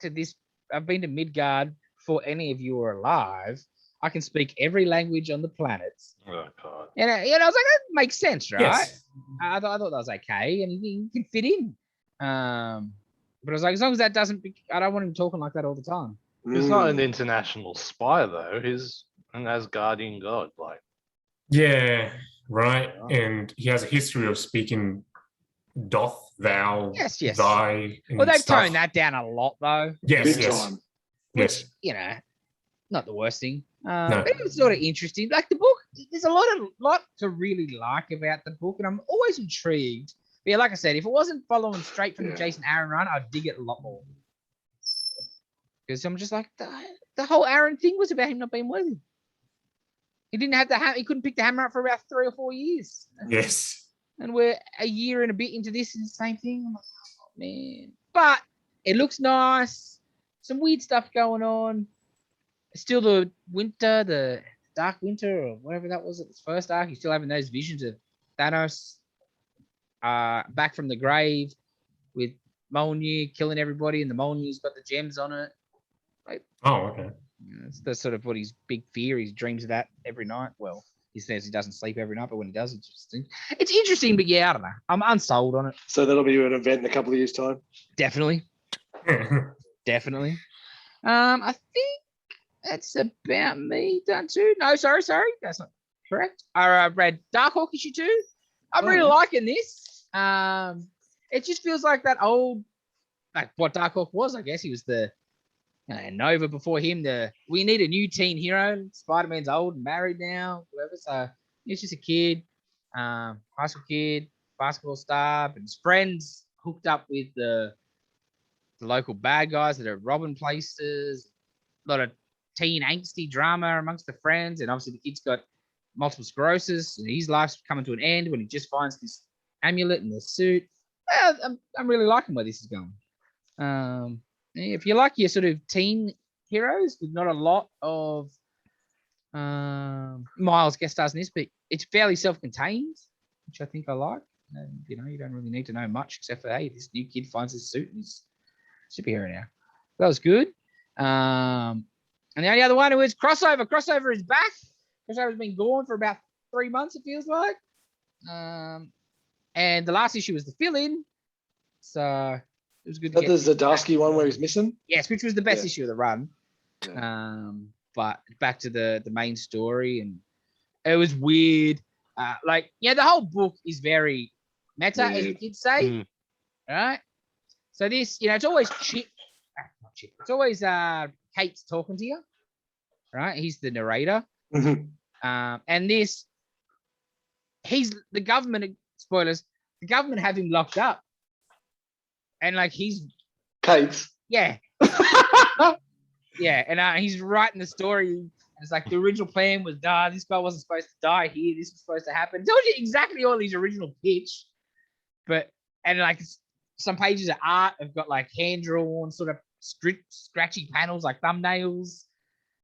to this. I've been to Midgard before any of you are alive. I can speak every language on the planet." Oh god. And I was like, that makes sense, right? Yes. I thought that was okay, and he can fit in. But I was like, as long as that doesn't, I don't want him talking like that all the time. He's not an Mm. international spy though. He's an Asgardian god. Like, Yeah, right. And he has a history of speaking doth, thou, Yes. thy. And Well, they've stuff. toned that down a lot, though. Yes, Big yes, time. yes. You know, not the worst thing. No. But it was sort of interesting. Like the book, there's a lot to really like about the book, and I'm always intrigued. But yeah, like I said, if it wasn't following straight from the Yeah. Jason Aaron run, I'd dig it a lot more. Because I'm just like, the whole Aaron thing was about him not being worthy. He didn't have the hammer. He couldn't pick the hammer up for about 3 or 4 years. Yes. And we're a year and a bit into this, and the same thing. I'm like, oh, man. But it looks nice. Some weird stuff going on. Still the winter, the dark winter, or whatever that was at the first arc. You're still having those visions of Thanos back from the grave with Mjolnir killing everybody, and the Mjolnir's got the gems on it. Oh, okay. It's the sort of what his big fear. He dreams of that every night. Well, he says he doesn't sleep every night, but when he does, it's interesting. But yeah, I don't know. I'm unsold on it. So that'll be an event in a couple of years' time. Definitely. I think that's about me done too. No, sorry. That's not. correct? I read Dark Hawk issue 2. I'm Oh, really yeah. liking this. It just feels like that old, like what Dark Hawk was. I guess he was the Nova before him. We need a new teen hero. Spider-Man's old and married now, whatever. So he's just a kid, high school kid, basketball star, but his friends hooked up with the local bad guys that are robbing places. A lot of teen angsty drama amongst the friends, and obviously the kid's got multiple sclerosis, and his life's coming to an end when he just finds this amulet in the suit. I'm really liking where this is going. If you like your sort of teen heroes with not a lot of Miles guest stars in this, but it's fairly self-contained, which I think I like. And, you don't really need to know much except for, hey, this new kid finds his suit and he's a superhero now. That was good. And the only other one was Crossover. Crossover is back. Crossover's been gone for about 3 months, it feels like. And the last issue was the fill-in. So it was good to That get the Zdarsky one where he's missing. yes, which was the best Yeah. issue of the run. But back to the main story, and it was weird. The whole book is very meta, as the kids say. Mm. Right? So this, it's always not Chip. It's always Kate's talking to you. Right? He's the narrator. Mhm. And this, he's the government, spoilers, the government have him locked up. And he's Kate. yeah. Yeah, and he's writing the story. And it's like the original plan was, this guy wasn't supposed to die here. This was supposed to happen. Tells you exactly all his original pitch, and some pages of art have got hand drawn sort of scratchy panels like thumbnails.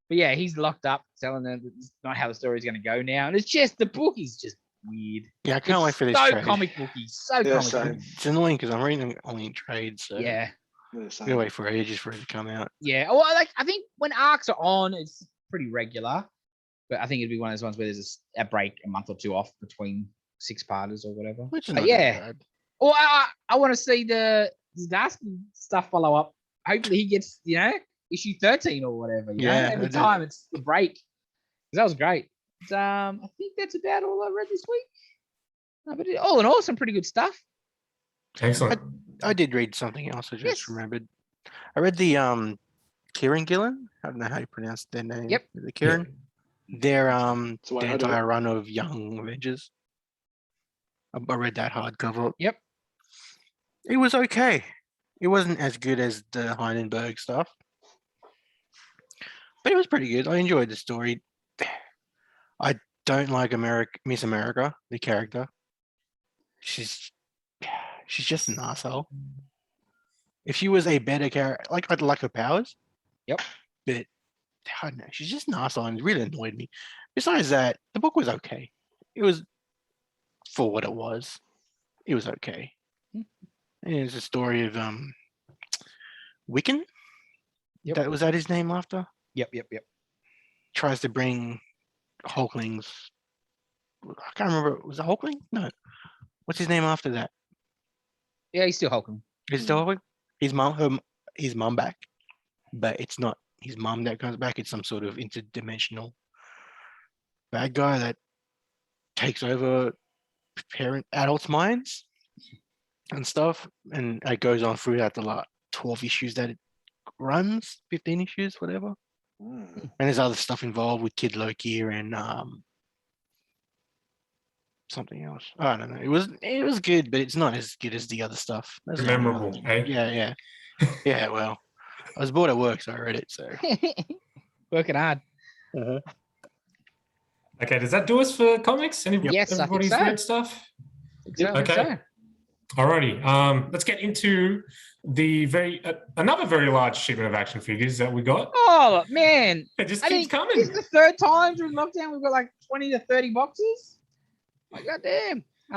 But yeah, he's locked up, telling them that it's not how the story is going to go now. And it's just the book is just weird. Yeah, I can't wait for this So trade. comic booky, so Yeah, comic same. booky. It's annoying because I'm reading it only in trades. So Yeah. Yeah, I'm same. gonna wait for ages for it to come out. Yeah. Well, I think when arcs are on, it's pretty regular. But I think it'd be one of those ones where there's a break, a month or two off between 6-parters or whatever. Which is But not yeah. bad. Well, I want to see the Zdarsky stuff follow up. Hopefully he gets, issue 13 or whatever. Yeah, Every I do. time it's the break. 'Cause that was great. But, I think that's about all I read this week. But all in all, some pretty good stuff. Excellent. I did read something else. I just Yes. remembered. I read the Kieran Gillen. I don't know how you pronounce their name. Yep. The Kieran. Their That's why I the heard of it. entire run of Young Avengers. I read that hardcover. Yep. It was okay. It wasn't as good as the Heinenberg stuff, but it was pretty good. I enjoyed the story. I don't like Miss America, the character. She's just an asshole. If she was a better character, I'd like her powers. Yep. But I don't know, she's just an asshole and it really annoyed me. Besides that, the book was okay. It was for what it was. It was okay. And it's a story of Wiccan. Yep. Was that his name after? Yep. Tries to bring Hulklings. I can't remember. Was it Hulkling? No. What's his name after that? Yeah, he's still Hulkling. Is it still Hulkling? His mum back, but it's not his mum that comes back. It's some sort of interdimensional bad guy that takes over adults' minds and stuff, and it goes on throughout the 12 issues that it runs, 15 issues, whatever. Mm. And there's other stuff involved with Kid Loki and something else. I don't know. It was good, but it's not as good as the other stuff. That's the only Memorable, other- eh? Yeah. Yeah, well, I was bored at work, so I read it. So Working hard. Okay, does that do us for comics? Yes, I think Everybody's so. read stuff? Okay. Alrighty, let's get into the another very large shipment of action figures that we got. Oh man, It just I keeps think coming. this is the third time during lockdown we've got 20 to 30 boxes. My goddamn. A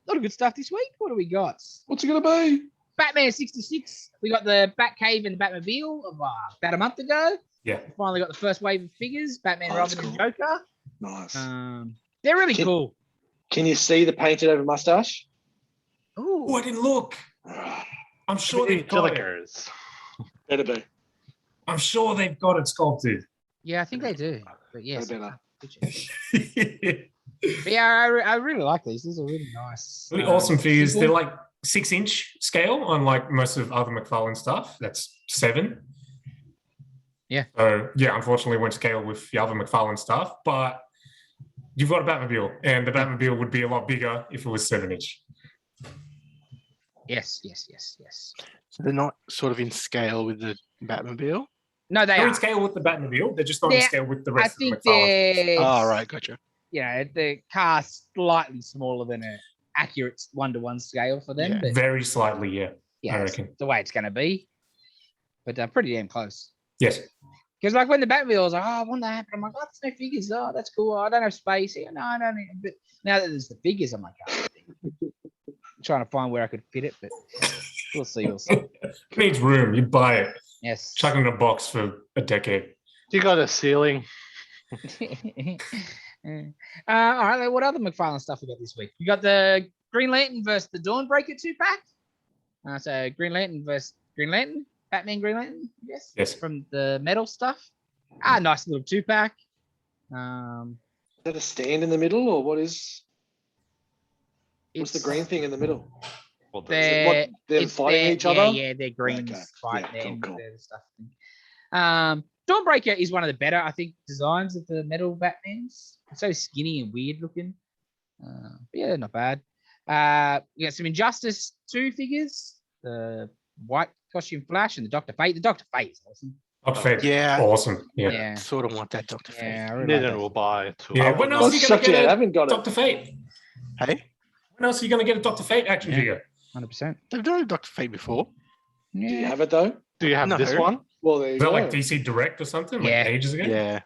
lot of good stuff this week. What do we got? What's it gonna be? Batman 66. We got the Batcave and the Batmobile of about a month ago. Yeah. We finally got the first wave of figures, Batman, Oh, that's Robin, and cool. Joker. Nice. They're really Can- cool. Can you see the painted over mustache? Oh, I didn't look. I'm sure they've got it. Tillikers. Better be. I'm sure they've got it sculpted. Yeah, I think they do. But yes, Better. But yeah, I really like these. These are really nice. Really awesome figures. simple. They're like 6-inch scale, unlike most of other McFarlane stuff. That's 7. Yeah. So yeah, unfortunately, won't scale with the other McFarlane stuff, but you've got a Batmobile, and the Batmobile would be a lot bigger if it was 7-inch. Yes. So they're not sort of in scale with the Batmobile. No, they They're are. in scale with the Batmobile. They're just not in They're- scale with the I rest of the think McFarlane. they're. Oh, right, gotcha. You know, the car's slightly smaller than an accurate 1-to-1 scale for them. Yeah. But Very slightly, yeah. yeah, I it's reckon. the way it's going to be. But pretty damn close. Yes. Because like when the Batmobile was like, oh, I want that, but I'm like, oh, there's no figures. Oh, that's cool. I don't have space. Yeah, no, I don't need. But now that there's the figures, I'm like, oh, I'm trying to find where I could fit it, but we'll see. We'll see. It needs room. You buy it, Yes. chuck it in a box for a decade. You got a ceiling. All right. What other McFarlane stuff we got this week? We got the Green Lantern versus the Dawnbreaker 2-pack. So Green Lantern versus Green Lantern, Batman Green Lantern, yes. Yes. From the metal stuff. Nice little 2-pack. Is that a stand in the middle, or what is? What's the It's- green thing in the middle? Well, Is They're- it what, them it's fighting their- each other? Yeah, they're greens Okay. fight Yeah, them. cool. They're the stuff. Dawnbreaker is one of the better, I think, designs of the metal Batmans. It's so skinny and weird looking. But yeah, not bad. We got some Injustice 2 figures. The white costume Flash and the Dr. Fate. The Dr. Fate is awesome. Dr. Fate. Yeah. Awesome. Yeah. Yeah. Sort of want that Dr. Fate. Yeah, I really Neither like that. will buy. Yeah, when else are you going to I get haven't got a it. Dr. Fate? Hey, When else are you going to get a Dr. Fate action Yeah. figure? 100%. they've done a Dr. Fate before. Do you Yeah. have it though? Do you have this No. one? Well, there you Is that go. like DC Direct or something? Like Yeah. ages ago? Yeah.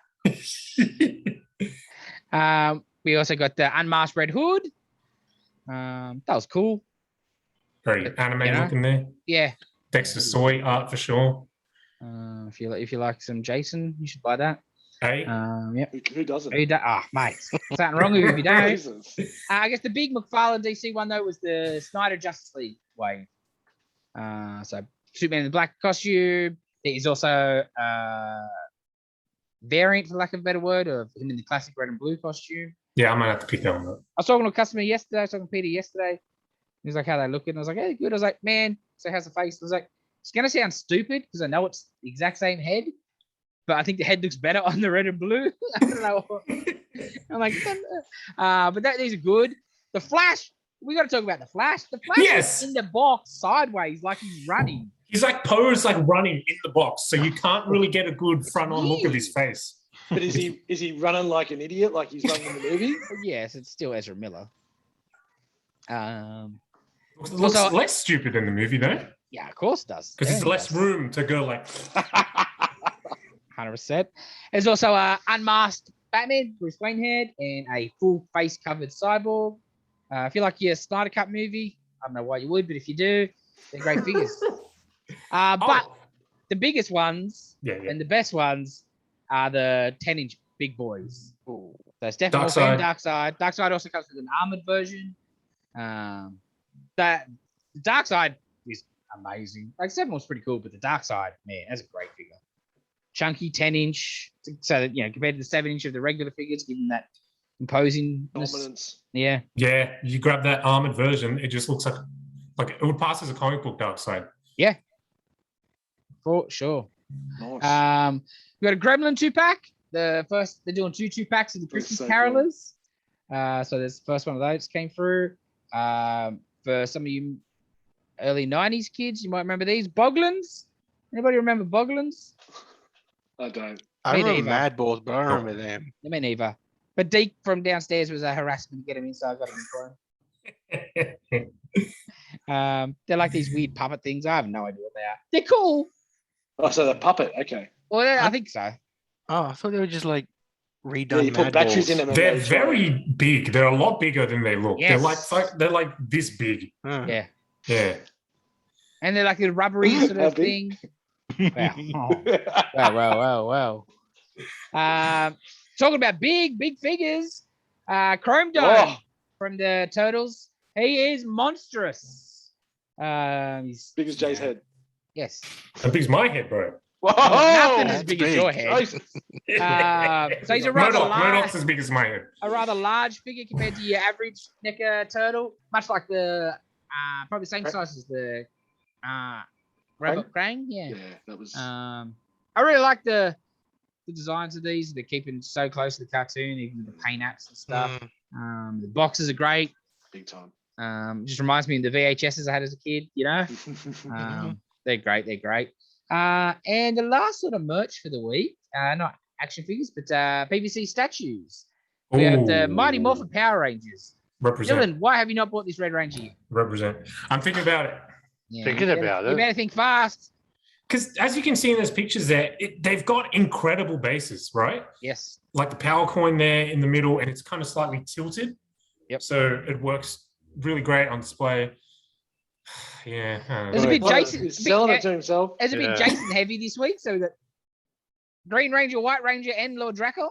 We also got the Unmasked Red Hood. That was cool. Very anime You know? looking there. Yeah. Dexter Soy art for sure. If you like some Jason, you should buy that. Hey, Yeah. Who doesn't? Mate, something wrong with you if you don't. Jesus. I guess the big McFarlane DC one though was the Snyder Justice League wave. So Superman in the black costume. There is also variant, for lack of a better word, of him in the classic red and blue costume. yeah, I might have to pick that one up. I was talking to a customer yesterday. I was talking to Peter yesterday. He was like, "How they looking?" I was like, "Hey, good." I was like, "Man, so how's the face?" I was like, "It's gonna sound stupid because I know it's the exact same head, but I think the head looks better on the red and blue." I don't know. I'm like, but these are good. The Flash, we got to talk about the Flash. The Flash Yes. is in the box sideways, like he's running. He's like posed like running in the box, so you can't really get a good front on look of his face. But is he running like an idiot, like he's running in the movie? But yes, it's still Ezra Miller. Looks Also- less stupid in the movie though, Yeah, of course it does. because there's Everything less does. room to go like. 100%. There's also a unmasked Batman, Bruce Wayne head, and a full face covered cyborg. If you like your Snyder Cut movie, I don't know why you would, but if you do, they're great figures. But Oh, the biggest ones yeah, yeah. and the best ones are the 10-inch big boys. So it's definitely Darkseid. Darkseid also comes with an armored version. That Darkseid is amazing. Like 7 was pretty cool, but the Darkseid, man, that's a great figure. Chunky 10-inch, so that compared to the 7-inch of the regular figures, giving that imposing Dominance. Yeah, Yeah, you grab that armored version, it just looks like it would pass as a comic book Darkseid. for sure. Nice. We got a Gremlin 2-pack. They're doing 2-packs of the Christmas so cool. Carolers. So there's the first one of those came through. For some of you early 90s kids, you might remember these. Boglins. Anybody remember Boglins? I don't. I Me remember neither. Mad Balls, but I don't remember them. Me neither. But Deke from downstairs was a harassment to get him in, so I got him in for him. They're like these weird puppet things. I have no idea what they are. They're cool. Oh, so the puppet. Okay. Well, I think so. Oh, I thought they were just like Yeah, redone you put Mad batteries Balls. in them. and They're they try- very big. They're a lot bigger than they look. Yes. They're like this big. Huh. Yeah. Yeah. And they're like a rubbery sort How of big? thing. Wow. Wow. Talking about big figures. Chrome Dome Oh. from the Turtles. He is monstrous. He's Big as Jay's head. Yes. How big's my head, bro? Whoa! Nothing as that's big as big. your head. Jesus. So he's a rather Murdoch's as big as my head. large figure compared to your average NECA turtle, much like the probably the same size as the Robot Krang. Yeah. Yeah, that was. I really like the designs of these. They're keeping so close to the cartoon, even with the paint apps and stuff. Mm. The boxes are great. Big time. Just reminds me of the VHSs I had as a kid, you know. They're great. They're great. And the last sort of merch for the week, not action figures, but PVC statues. We have the Mighty Ooh. Morphin Power Rangers. Represent. Dylan, why have you not bought this Red Ranger yet? Represent. I'm thinking about it. Yeah, Thinking about You it. better think fast. Because as you can see in those pictures there, they've got incredible bases, right? Yes. Like the power coin there in the middle, and it's kind of slightly tilted. Yep. So it works really great on display. Yeah. There's a bit Well, Jason. He's selling it to himself. There's a bit Yeah. Jason heavy this week, so we got Green Ranger, White Ranger, and Lord Draco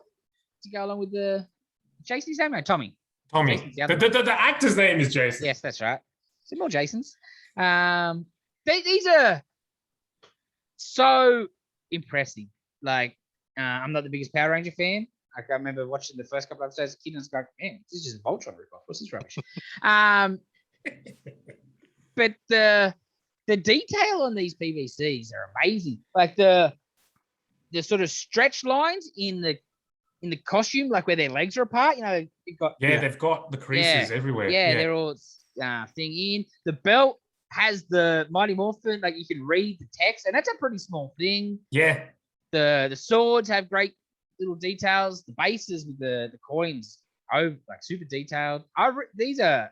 to go along with the Jason's name, no, Tommy. Tommy. Jason's the other The actor's name is Jason. Yes, that's right. Some more Jasons. These are so impressive. Like, I'm not the biggest Power Ranger fan. Like, I remember watching the first couple episodes as a kid and I was like, man, this is just a Voltron ripoff. What's this rubbish? But the detail on these PVCs are amazing. Like the sort of stretch lines in the costume, like where their legs are apart. You know, you've got They've got the creases everywhere. yeah, they're all thing in. The belt has the Mighty Morphin, like you can read the text, and that's a pretty small thing. Yeah. The swords have great little details. The bases with the coins, like super detailed. These are,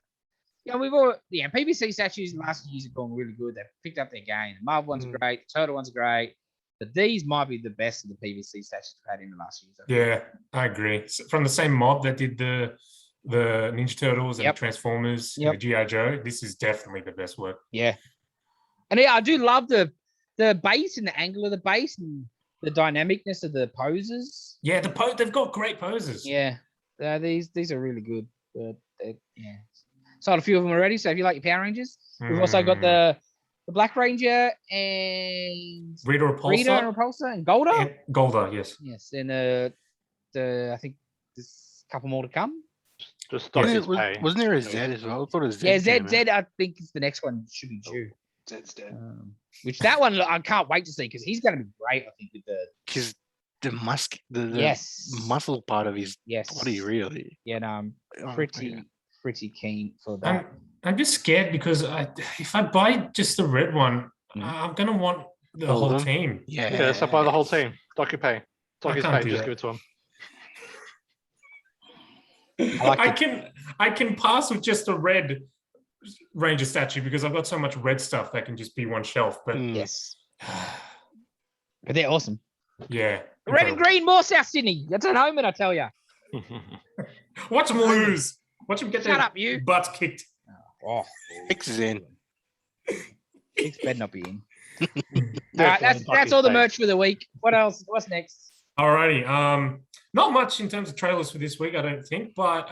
you know, we've all PVC statues in the last few years have gone really good. They've picked up their game. The Marvel ones are great. The Turtle ones are great. But these might be the best of the PVC statues we've had in the last years. Yeah, I agree. So from the same mob that did the Ninja Turtles and Yep. the Transformers Yep. and the G.I. Joe, this is definitely the best work. Yeah. And yeah, I do love the base and the angle of the base and the dynamicness of the poses. Yeah, they've got great poses. Yeah. These are really good. Yeah. Sold a few of them already. So if you like your Power Rangers, we've also got the Black Ranger and Rita Repulsa. Rita and Repulsa and Golda. And Golda, yes. Yes. And I think there's a couple more to come. Just stock his Wasn't pay. there a Z as well? I thought it was Z. Yeah, came out. Z. I think it's the next one should be due. Zed's dead. Which that one I can't wait to see because he's going to be great. I think with the Because the the yes muscle part of his yes body, really. Yeah, no, I'm Oh, pretty yeah. pretty keen for that. I'm just scared because if I buy just the red one, Mhm. I'm gonna want the All of whole them? team. Yeah. Yeah, so buy the whole team. Stock your pay. Stock I his can't pay. do Just that. give it to him. I can pass with just a red Ranger statue because I've got so much red stuff that can just be one shelf. But Mm. Yes, but they're awesome. yeah, Red and green, more South Sydney. That's an omen, I tell you. watch them lose. Watch them get Shut their up, you. butts kicked. Oh, X is in. Six better not be in. Yeah, That's all the merch for the week. What else? What's next? Alrighty. Not much in terms of trailers for this week, I don't think, but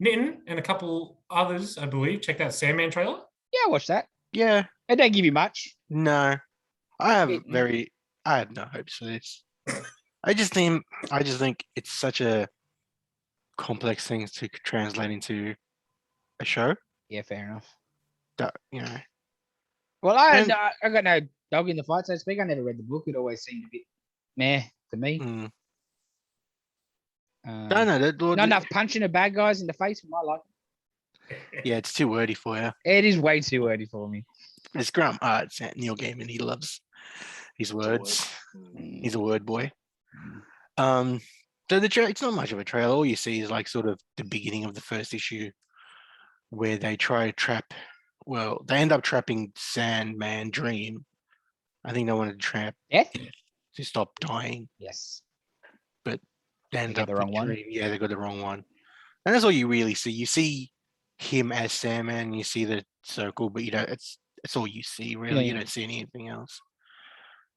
Nitin and a couple others, I believe, checked out Sandman trailer. Yeah, watch that. Yeah. It don't give you much. No. I have Mm. I have no hopes for this. I just think it's such a complex thing to translate into a show Yeah, fair enough. that, you know. Well, I And- got no dog in the fight, so to speak. I never read the book. It always seemed a bit meh to me. Mm. Um, No, not enough punching the bad guys in the face for my liking. Yeah, it's too wordy for you. It is way too wordy for me. It's Graham It's Neil Gaiman. He loves his words. He's a word boy. So it's not much of a trailer. All you see is like sort of the beginning of the first issue where they try to trap. Well, they end up trapping Sandman Dream. I think they wanted to trap Death? to stop dying. Yes. They end got up the with wrong one? Dream. Yeah, they got the wrong one. And that's all you really see. You see him as Sandman. You see the circle, but you don't. It's all you see really. You Yeah. don't see anything else.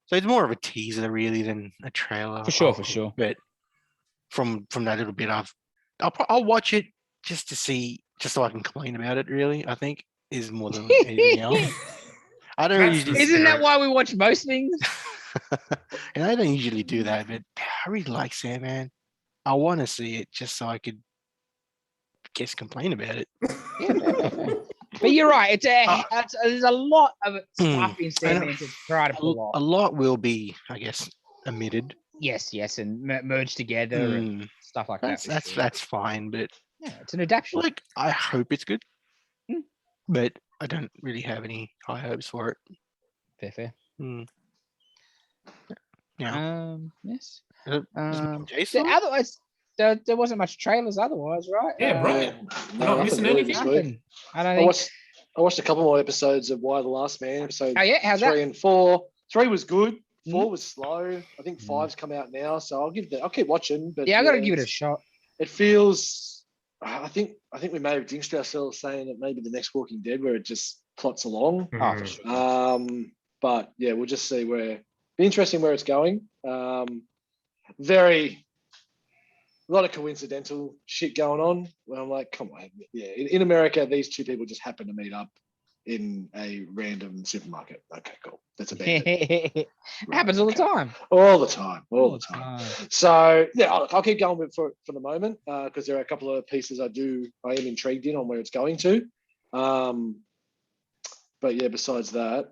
So it's more of a teaser really than a trailer. For sure. But from that little bit, I'll watch it just to see, just so I can complain about it. Really, I think is more than anything else. I don't That's usually. the Isn't that spirit. why we watch most things? And I don't usually do that, but I really like Sandman. I want to see it just so I could guess complain about it. Yeah, fair. But you're right. There's a lot of stuff in I know. Sandman to try to pull A off. lot will be, I guess, omitted. Yes, and merged together and Mm, stuff like that. that's fine, but Yeah, it's an adaptation. like I hope it's good, Mm. but I don't really have any high hopes for it. Fair. Mm. Yeah. Yes. Jason? Otherwise, there wasn't much trailers otherwise, right? Yeah, right. No, Not missing nothing really anything? this week. Nothing. I don't think. I watched a couple more episodes of Why the Last Man, episode Oh yeah, how's 3 that? and 4. 3 was good. 4 Mhm. was slow. I think Mhm. 5's come out now, so I'll keep watching. But Yeah, I got to give it a shot. It feels. I think we may have jinxed ourselves saying that maybe the next Walking Dead, where it just plots along. Oh, for sure. But yeah, we'll just see where. Be interesting where it's going. Very. A lot of coincidental shit going on. Where I'm like, come on, yeah. In America, these two people just happen to meet up in a random supermarket. Okay, cool. That's a bad. It happens all the time. All the time. So yeah, I'll keep going with for the moment because there are a couple of pieces I am intrigued in on where it's going to. But yeah, besides that,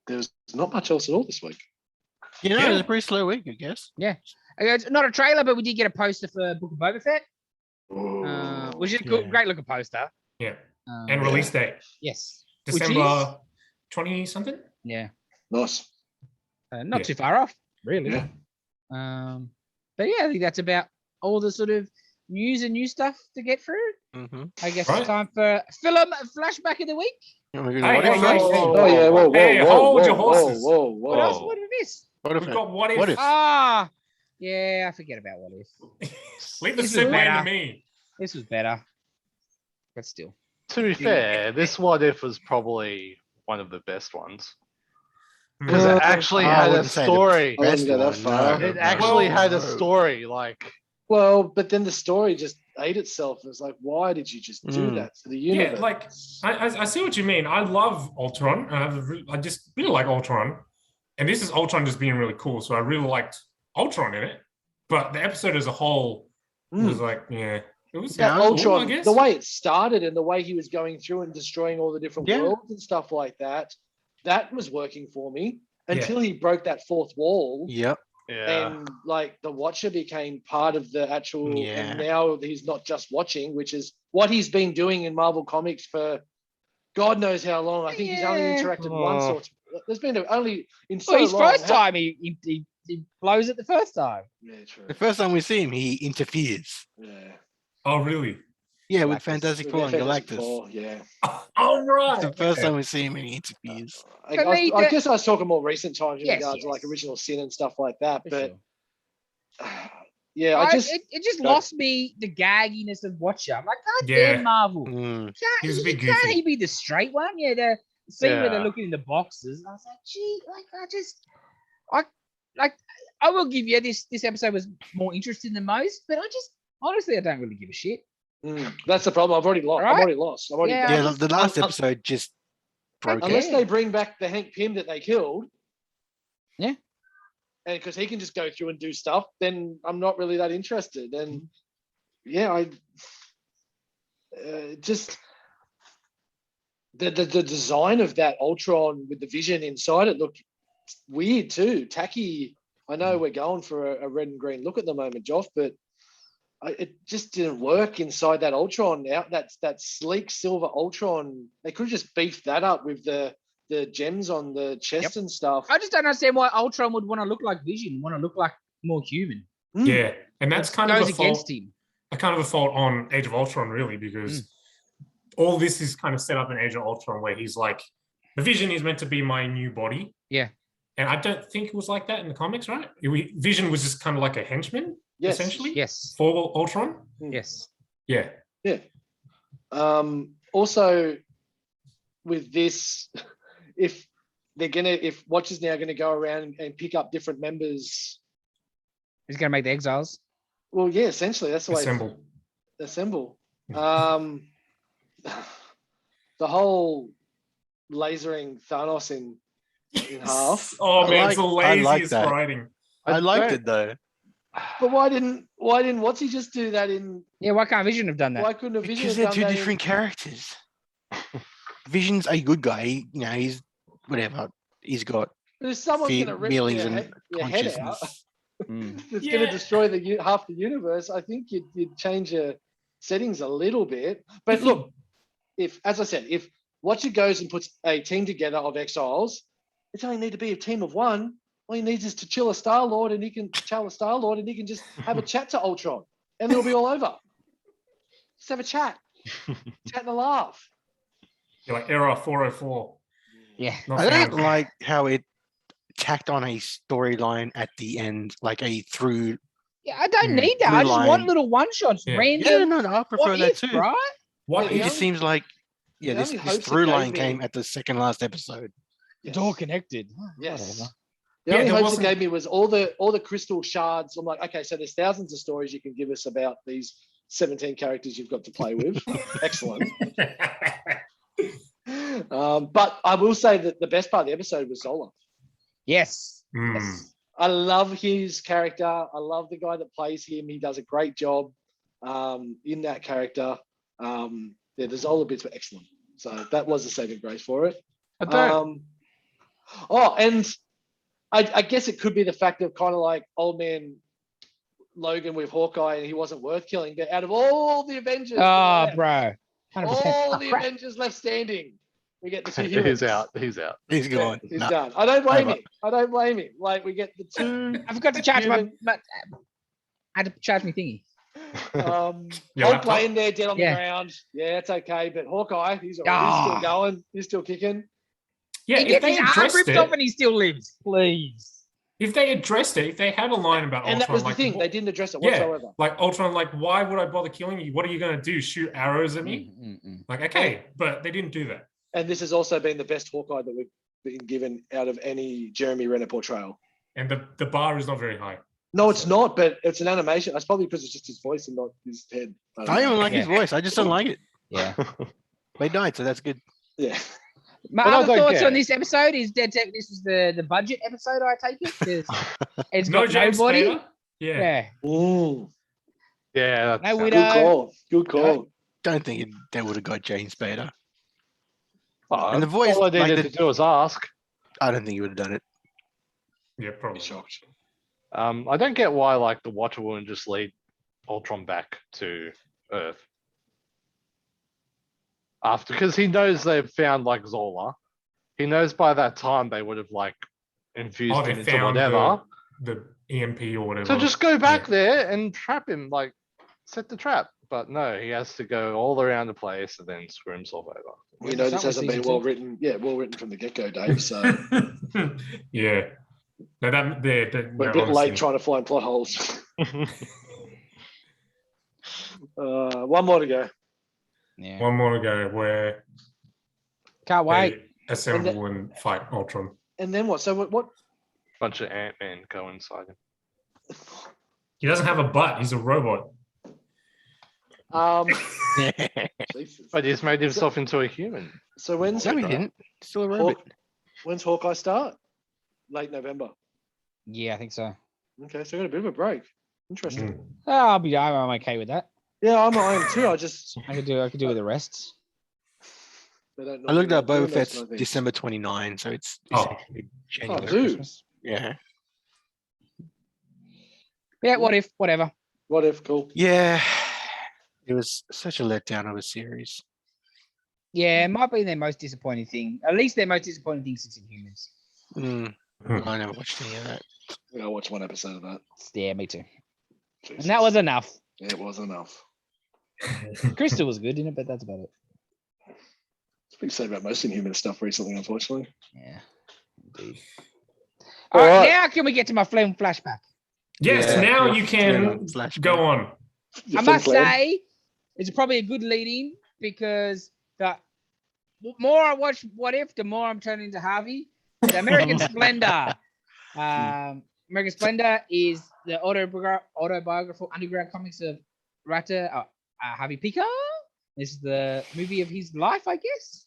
there's not much else at all this week. It was a pretty slow week, I guess. Yeah. It's not a trailer, but we did get a poster for Book of Boba Fett, which is a Yeah. great looking poster. Yeah. And release date, Yes. December 20 something. Yeah. Nice. Not Yeah. too far off, really. Yeah. But yeah, I think that's about all the sort of news and new stuff to get through. Mm-hmm. I guess Right. it's time for film flashback of the week. Hey, Oh yeah, whoa, Hey, whoa, hold whoa, your whoa, horses. whoa, What whoa. else? What is this? We've got what if. What if? Ah, yeah, I forget about what if. Leave the This was sick man better. to me. This was better, but still. To be fair, this what if was probably one of the best ones because Uh, it actually I had a wouldn't say the story. I wouldn't best go that one, far. no, It no, actually had a no. story. Like Well, but then the story just ate itself. It was like, why did you just do Mm. that to the Yeah, universe? like I see what you mean. I love Ultron. I just really like Ultron, and this is Ultron just being really cool. So I really liked Ultron in it. But the episode as a whole was like, yeah, it was That cool, Ultron, I guess. the way it started and the way he was going through and destroying all the different Yeah. worlds and stuff like that, that was working for me until he broke that fourth wall. Yep. yeah, And like the Watcher became part of the actual, Yeah. and now he's not just watching, which is what he's been doing in Marvel Comics for God knows how long. I think he's only Yeah. interacted once or there's been only in so Well, his long. first time he blows it the first time. Yeah, true. The first time we see him, he interferes. Yeah. Oh, really? Yeah, with Galactus. Fantastic Four and Fantastic Galactus. Four, yeah. Oh, right. The first Okay. time we see him, he interferes. For me, I guess I was talking more recent times in Yes, regards to like yes. original sin and stuff like that. For But sure. yeah, It just Go. lost me the gagginess of Watcher. I'm like, God Yeah. damn, Marvel. Mm. He was a bit Can't goofy. he be the straight one? Yeah, the scene where they're Yeah. looking in the boxes. I was like, gee, I will give you this episode was more interesting than most, but honestly, I don't really give a shit. that's the problem. I've already lost. Right? I'm already lost. I'm already Yeah, done. Yeah, the last episode just broke Okay. it. Unless they bring back the Hank Pym that they killed. Yeah. And because he can just go through and do stuff, then I'm not really that interested. And yeah, I just the design of that Ultron with the Vision inside it looked weird too, tacky. I know we're going for a red and green look at the moment, Joff, but it just didn't work inside that Ultron. That sleek silver Ultron. They could have just beefed that up with the gems on the chest and stuff. I just don't understand why Ultron would want to look like Vision, want to look like more human. Yeah, and that's kind of Goes a fault. against him. A fault on Age of Ultron, really, because all this is kind of set up in Age of Ultron, where he's like, the Vision is meant to be my new body. Yeah. And I don't think it was like that in the comics, right? Vision was just kind of like a henchman, essentially, Yes. for Ultron. Yes. Yeah. Yeah. Also, with this, if Watcher's now gonna go around and pick up different members, He's gonna make the exiles. well, yeah, essentially that's the way. Assemble. The whole lasering Thanos in in half. Oh I man, it's the like laziest that. writing. I liked don't- it though. But why didn't what's he just do that in? Yeah, why can't Vision have done that? Why couldn't a Vision Because have they're done two that different characters. Vision's a good guy. He's whatever. He's got But if someone's going to rip feelings your, and your head out, consciousness. it's going Yeah. to destroy the half the universe. I think you'd change your settings a little bit. But If you- look, if as I said, if Watcher goes and puts a team together of exiles, it's only need to be a team of one. All he needs is to chill a Star-Lord and he can just have a chat to Ultron and it'll be all over. Just have a chat and a laugh. You're like error 404. Yeah. Not I don't found. like how it tacked on a storyline at the end, like a through. Yeah, I don't Hmm. need that. I Blue just want line. little one shots, Yeah. random. Yeah, no, I prefer What that if, too. right? What Yeah, It the just only- seems like the this only hopes it through gave line me- came at the second last episode. It's all connected. Yes. Whatever. The Yeah, only there hopes it wasn't- gave me was all the crystal shards. I'm like, okay, so there's thousands of stories you can give us about these 17 characters you've got to play with. Excellent. But I will say that the best part of the episode was Zola. Yes. Hmm. Yes. I love his character. I love the guy that plays him. He does a great job in that character. Yeah, the Zola bits were excellent. So that was a saving grace for it. I don't. And I guess it could be the fact of kind of like old man Logan with Hawkeye and he wasn't worth killing. But out of all the Avengers, that are Oh, left, bro. 100%. all Oh, the crap. Avengers left standing, we get the two humans. He's out. He's out. He's Yeah, gone. he's Nah. done. I don't blame Over. him. I don't blame him. Like we get the two. I forgot to charge my, Human. I had to charge me thingy. Your Hulk laptop? laying there dead on Yeah. the ground. Yeah, it's okay. But Hawkeye, he's Ah. still going. He's still kicking. Yeah, He if gets they his arm addressed ripped it, off and he still lives. Please. if they addressed it, if they had a line about And that Ultron, was the like, thing. wh- They didn't address it Yeah. whatsoever. like Ultron, like, why would I bother killing you? What are you going to do? Shoot arrows at me? Like, okay, but they didn't do that. And this has also been the best Hawkeye that we've been given out of any Jeremy Renner portrayal. And the bar is not very high. No, it's not, but it's an animation. That's probably because it's just his voice and not his head. I don't even like his Yeah. voice. I just don't like it. Yeah. They died, so that's good. Yeah. My But I other don't thoughts get on it. this episode is dead set. This was the budget episode, I take it. 'cause It's No got James nobody. Spader? Yeah. Yeah. Ooh, Yeah. No That's widow. good call. Good call. Don't think they would have got James Spader. Oh, And the voice, all I like needed the- to do was ask. I don't think he would have done it. Yeah, Be probably. shocked. I don't get why like the Watcher wouldn't just lead Ultron back to Earth after, because he knows they've found like Zola. He knows by that time they would have like infused Oh, him they into found whatever. the EMP or whatever. So just go back there and trap him, like set the trap. But no, he has to go all around the place and then screw himself over. You know, this That was hasn't been season well two. written. Yeah, well written from the get go, Dave. So yeah. No, we're a bit late trying to find plot holes. One more to go. Yeah. One more to go where Can't wait. they assemble and fight Ultron. And then what? So what? Bunch of Ant-Man go inside him. He doesn't have a butt. He's a robot. Jesus. But he's made himself into a human. So when's No, he didn't. Still a robot. When's Hawkeye start? Late November. Yeah, I think so. Okay, so I got a bit of a break. Interesting. Mm. Oh, I'm okay with that. Yeah, I am too. I just I could do with the rest. they don't. I looked normally up do Boba those Fett's kind of things. December 29, so it's Oh. essentially Oh, January. dude. Christmas. Yeah. Yeah, what if? Whatever. What if? Cool. Yeah. It was such a letdown of a series. Yeah, it might be their most disappointing thing. At least their most disappointing thing since Inhumans. Mm, Hmm. I never watched any of that. Yeah, I watched one episode of that. Yeah, me too. Jesus. And that was enough. Yeah, it was enough. Crystal was good in it, but that's about it. It's been said about most Inhuman stuff recently, unfortunately. Yeah. Indeed. All All right, right. now can we get to my film flashback? Yes, Yeah, now yeah, you yeah, can flashback. go on. Your I film must plan? say, it's probably a good lead-in because the more I watch What If, the more I'm turning into Harvey. The American Splendor. American Splendor is the autobiographical underground comics of writer Harvey Picker. This is the movie of his life, I guess.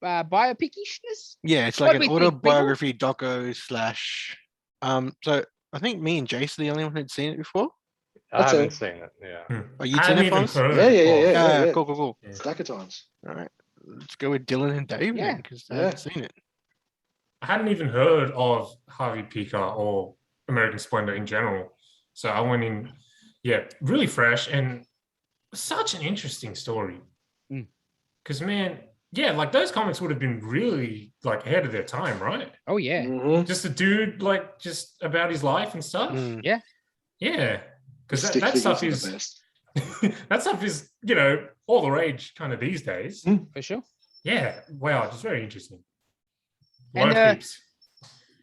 biopicishness. Yeah, it's What like do an we think, people? autobiography doco slash. So I think me and Jace are the only one who'd seen it before. I That's haven't it. seen it. Yeah. Oh, you'd I seen hadn't it, even Fonz? heard. Yeah, yeah, yeah, of- yeah. Cool, cool, cool. Yeah. Stack of times. All right, let's go with Dylan and Dave Yeah. then, because I Yeah. haven't seen it. I hadn't even heard of Harvey Piker or American Splendor in general. So I went in, really fresh and such an interesting story. Mm. Because, man, like those comics would have been really like ahead of their time, right? Oh yeah. Mhm. Just a dude, like just about his life and stuff. Mm. Yeah. Because Stick that stuff figures are the is, best. that stuff is, all the rage kind of these days. For sure. Yeah. Wow. It's very interesting. And, Lot of heaps.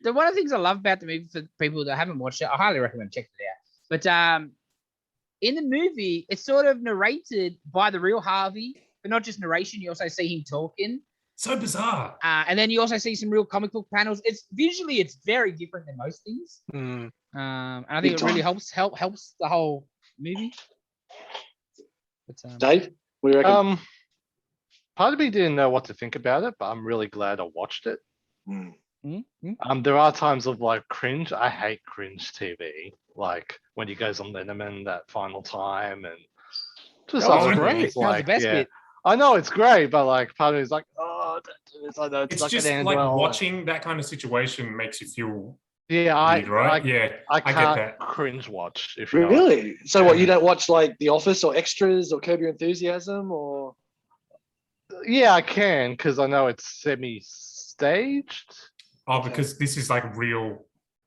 One of the things I love about the movie for people that haven't watched it, I highly recommend checking it out. But in the movie, it's sort of narrated by the real Harvey, but not just narration. You also see him talking, So bizarre. and then you also see some real comic book panels. It's very different than most things, Mm. and I Big think it really time. helps the whole movie. But, Dave, what do you reckon? Part of me didn't know what to think about it, but I'm really glad I watched it. There are times of like cringe. I hate cringe TV, like when he goes on Letterman that final time and just Oh, other great. things. That was Like, the best yeah, bit. I know it's great, but like part of me is like, oh, don't do this. I know it's It's not just gonna end like well. watching that kind of situation makes you feel Yeah, weird, right? I I get can't that. cringe watch if you know what I mean. Really? So what? You don't watch like The Office or Extras or Curb Your Enthusiasm or? Yeah, I can because I know it's semi-staged. Oh, because this is like real.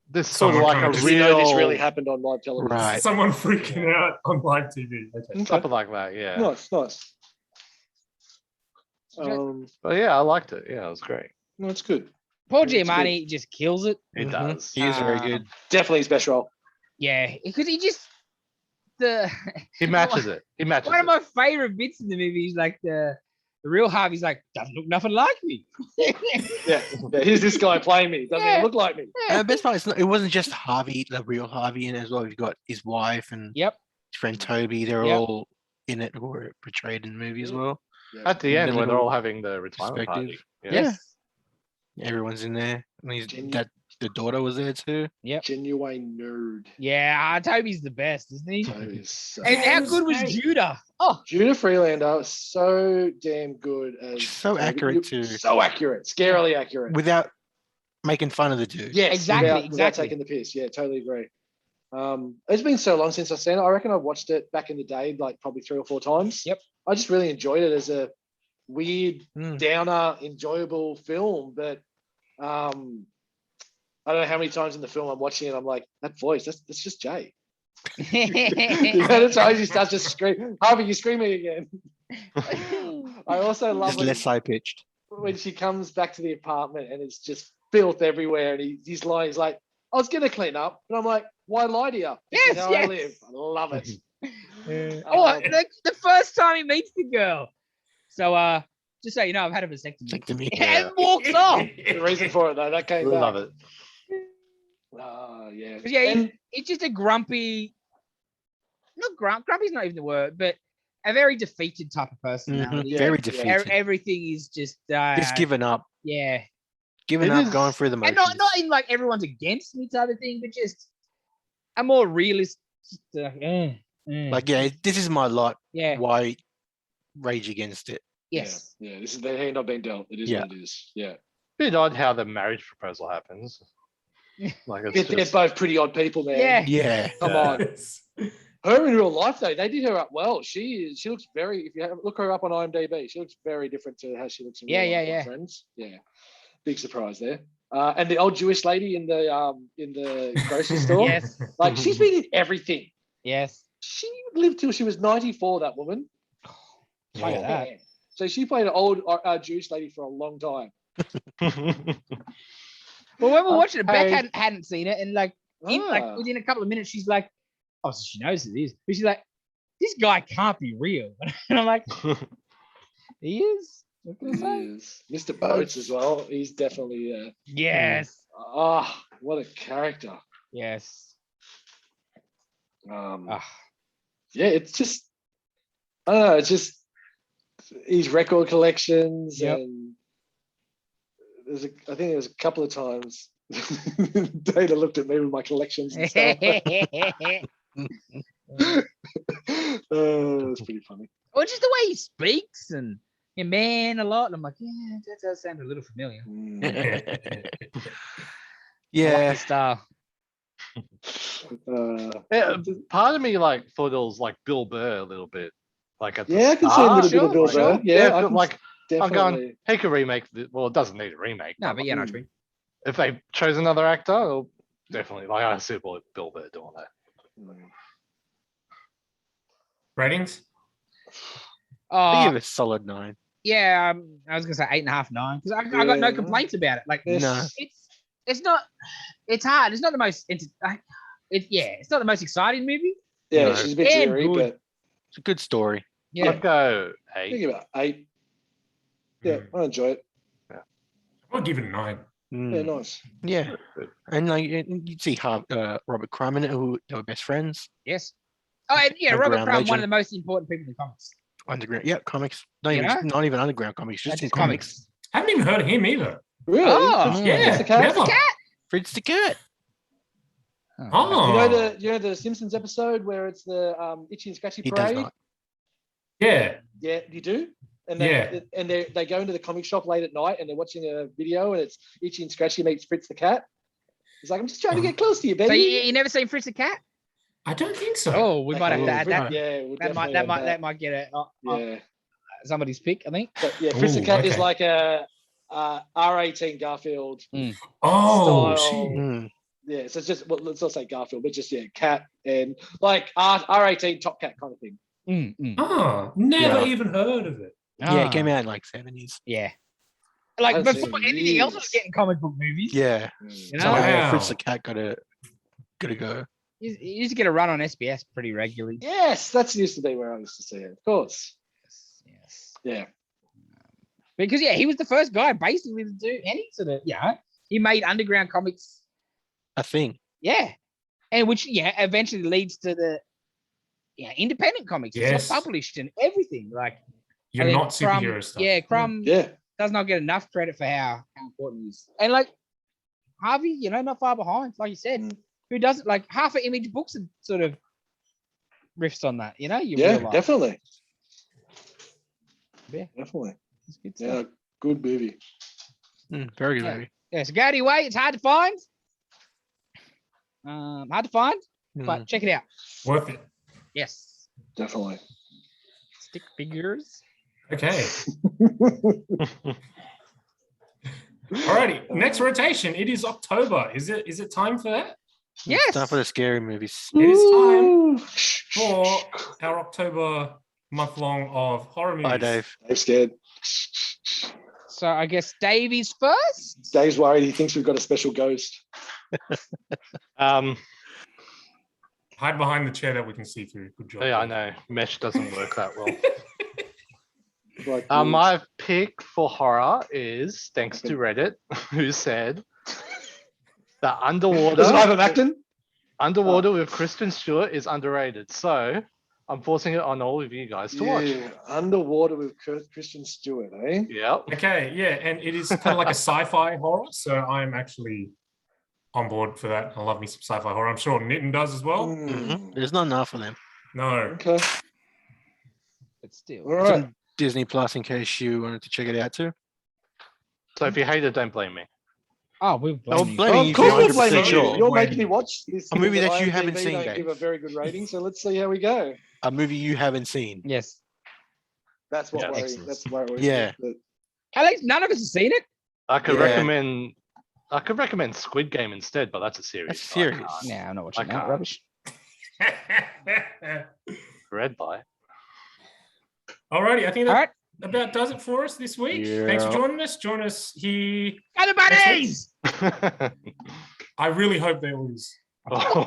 This is sort of Someone like kinda a just- You know this really real happened on live television. Right. Someone freaking out on live TV. Okay. something like that. Yeah, Nice, nice. Okay. but yeah, I liked it. Yeah, it was great. No, it's good. Paul Yeah, it's Giamatti just kills it. It Mhm. does. He is very Um, good. Definitely his best role. Yeah, because he just the He matches it. He matches one of it. my favorite bits in the movie is like the real Harvey's like doesn't look nothing like me. Yeah, here's this guy playing me. Doesn't Yeah. even look like me. And the best part is it wasn't just Harvey, the real Harvey, in it as well. You've got his wife and Yep. his friend Toby. They're Yep. all in it or were portrayed in the movie as well. At the The end, when they're little all having the retirement party. perspective. Yeah. Yes. Everyone's in there. And Genu- that the daughter was there too. Genuine nerd. Yeah, Toby's the best, isn't he? So he's so- And how Yes, good was mate. Judah? Oh, Judah Freelander was so damn good as So accurate too. So accurate, scarily accurate. Without making fun of the dude. Yes, Exactly, without exactly. taking the piss. Yeah, totally agree. It's been so long since I've seen it. I reckon I watched it back in the day, like probably 3 or 4 times. Yep. I just really enjoyed it as a weird, Mm. downer, enjoyable film. But I don't know how many times in the film I'm watching it, I'm like, that voice, that's just Jay. The amount of times he starts to scream, Harvey, you're screaming again. I also love Just when, less high pitched. when she comes back to the apartment and it's just filth everywhere, and he's lying, he's like, I was gonna clean up, and I'm like, why lie to you? This is Yes, how I yes. live. I love it. Oh, the first time he meets the girl. So just so you know, I've had a vasectomy. Vasectomy. And walks off. The reason for it though, that came back. Love it. Yeah. 'Cause, yeah, And- It's just a grumpy, not grumpy's not even the word, but a very defeated type of personality. Yeah. Very Yeah. defeated. Everything is just Just giving up. yeah. Giving It up, is- going through the And motions. not in like everyone's against me type of thing, but just a more realist. Like, yeah, this is my lot. yeah. Why rage against it? Yes. Yeah, this is the hand I've been dealt. It is Yeah. what it is. Yeah. Bit odd how the marriage proposal happens. Like it's They're just, both pretty odd people, man. Yeah. Yeah. Come on. Her in real life though, they did her up well. She looks very. If you look her up on IMDb, she looks very different to how she looks in real Yeah, life. yeah, my yeah. Friends, yeah. Big surprise there. And the old Jewish lady in the grocery store, Yes. like she's been in everything. Yes. She lived till she was 94. That woman. Look at that. Man. So she played an old Jewish lady for a long time. Well, when we're watching it, Beck Hey. hadn't seen it, and like Ah. within a couple of minutes, she's like, "Oh, so she knows it is." But she's like, "This guy can't be real," and I'm like, "He is." What can I say? Yes. Mr. Boats as well. He's definitely. Yes. What a character. Yes. Ah. Yeah, it's just. I don't know. It's just his record collections Yep. and I think it was a couple of times. Dana looked at me with my collections and stuff. It's pretty funny. Or just the way he speaks and man a lot. And I'm like, yeah, that does sound a little familiar. I like Yeah. his style. Yeah, part of me like thought it was like Bill Burr a little bit. Like at the Yeah, I can see a little start. bit of Bill sure. Burr. Yeah, I but can like I'm definitely. going, he could remake. Well, it doesn't need a remake. No, but yeah, no, true. If they chose another actor, it'll definitely. Like I see Bill Burr doing that. Ratings? I give Oh, it a solid 9. yeah, I was gonna say 8.5, 9 because I got no Yeah. complaints about it. Like, No. it's not. It's hard. It's not the most. It's not the most exciting movie. Yeah, No. she's a bit And dreary, good. but It's a good story. Yeah, I'd go I 8. think about 8. Yeah, I enjoy it. I'll give it a 9. Yeah, Mm. nice. Yeah. And like you'd see Robert Crumb in it, who they were best friends. yes. Oh, and yeah, Robert Underground Crumb, one of legend. the most important people in comics. Underground, yeah, comics. Not You even, know? not even underground comics, just in comics. I haven't even heard of him either. Really? Oh, Fritz- Yeah, Fritz the Cat? never. Fritz the Cat. Oh, You know the Simpsons episode where it's the Itchy and Scratchy He does parade? not. yeah. Yeah, you do. And Yeah. they go into the comic shop late at night and they're watching a video and it's Itchy and Scratchy meets Fritz the Cat. He's like, I'm just trying to get close to you, baby. So you never seen Fritz the Cat? I don't think so. Oh, we might have to Okay, add that. Yeah, we'll definitely add That might get a Yeah, somebody's pick, I think. but yeah, Fritz the Ooh, Cat is okay. like a R18 Garfield. Oh, style. shit. Mm. Yeah, so it's just let's not say Garfield, but just cat and like R18 Top Cat kind of thing. Oh, never Yeah. even heard of it. Yeah, it came out in like 70s. Yeah. I Like haven't seen before it in anything else was years. getting comic book movies. Yeah. You So know? Wow. Fritz the Cat gotta go. You used to get a run on SBS pretty regularly. Yes, that's used to be where I used to see it. Of course. Yes. Yeah. Because yeah, he was the first guy basically to do any sort of he made underground comics. A thing. Yeah. And which eventually leads to the independent comics. It's Yes. self-published and everything. Like You're I think not superhero Crumb, stuff. Yeah, Crumb Yeah. does not get enough credit for how important he is. And like Harvey, not far behind, like you said. Mm. Who doesn't like half of Image Books and sort of riffs on that, you Yeah, realize. definitely. Yeah. Definitely. It's good Yeah, stuff. good movie. Very good Yeah. movie. Yeah, so go out of your way. It's hard to find. But check it out. Worth it. Yes. Definitely. Stick figures. Okay. Alrighty. Next rotation. It is October. Is it time for that? Yes. Time for the scary movies. It is time Ooh. for our October month long of horror movies. Hi, Dave. I'm scared. So I guess Dave is first. Dave's worried. He thinks we've got a special ghost. Hide behind the chair that we can see through. Good job. Yeah, I know. Mesh doesn't work that well. Like, My pick for horror is thanks to Reddit, who said that does it have him acting? Underwater with Kristen Stewart is underrated. So I'm forcing it on all of you guys to watch. Yeah, Underwater with Kristen Stewart, eh? Yep. Okay, yeah, and it is kind of like a sci-fi horror, so I'm actually on board for that. I love me some sci-fi horror. I'm sure Nitin does as well. Mm. There's not enough of them. No. Okay. But still. All It's right. on Disney Plus in case you wanted to check it out too. So if you hate it, don't blame me. Oh, we'll I'll blame you. blame Oh, you of if course you're we're 100% blaming you. sure. You're When- making me watch this. A movie that you IMDb haven't seen, don't Dave. give a very good rating, so let's see how we go. A movie you haven't seen. Yes. That's what Yeah, worries. excellent. That's why it worries. Yeah. But Alex, none of us have seen it. I could Yeah. recommend Squid Game instead, but that's a series. That's so I serious. can't. No, I'm not watching I that can't. rubbish. Read by. Alrighty, I think All that right. about does it for us this week. Thanks for Yeah. joining us. Join us here. Other buddies. I really hope there was.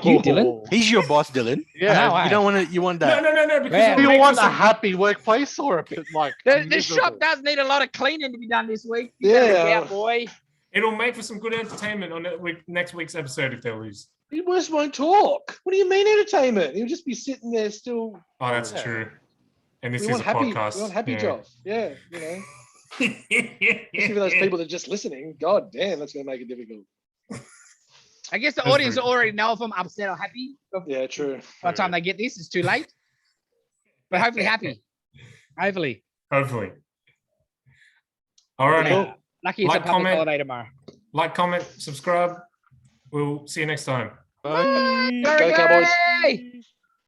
You, Dylan. He's your boss, Dylan. Yeah. No, You don't want to. You want that. No, because Yeah. it'll Do you make want for a some- happy workplace or a bit like The shop miserable? does need a lot of cleaning to be done this week. You gotta look Yeah. out, boy. It'll make for some good entertainment on next week's episode if they lose. he just won't talk. What do you mean entertainment? He'll just be sitting there still. Oh, that's Yeah. true. And this we is want a happy. podcast. We want happy yeah. Joff. Yeah, you know. Especially for those people that are just listening. God damn, that's going to make it difficult. I guess the That's audience brutal. already know if I'm upset or happy. Yeah, true. By the time they get this, it's too late. But hopefully happy. Hopefully. Hopefully. All right. Cool. Lucky it's Like, a public comment. holiday tomorrow. Like, comment, subscribe. We'll see you next time. Bye. Go Cowboys. Hey!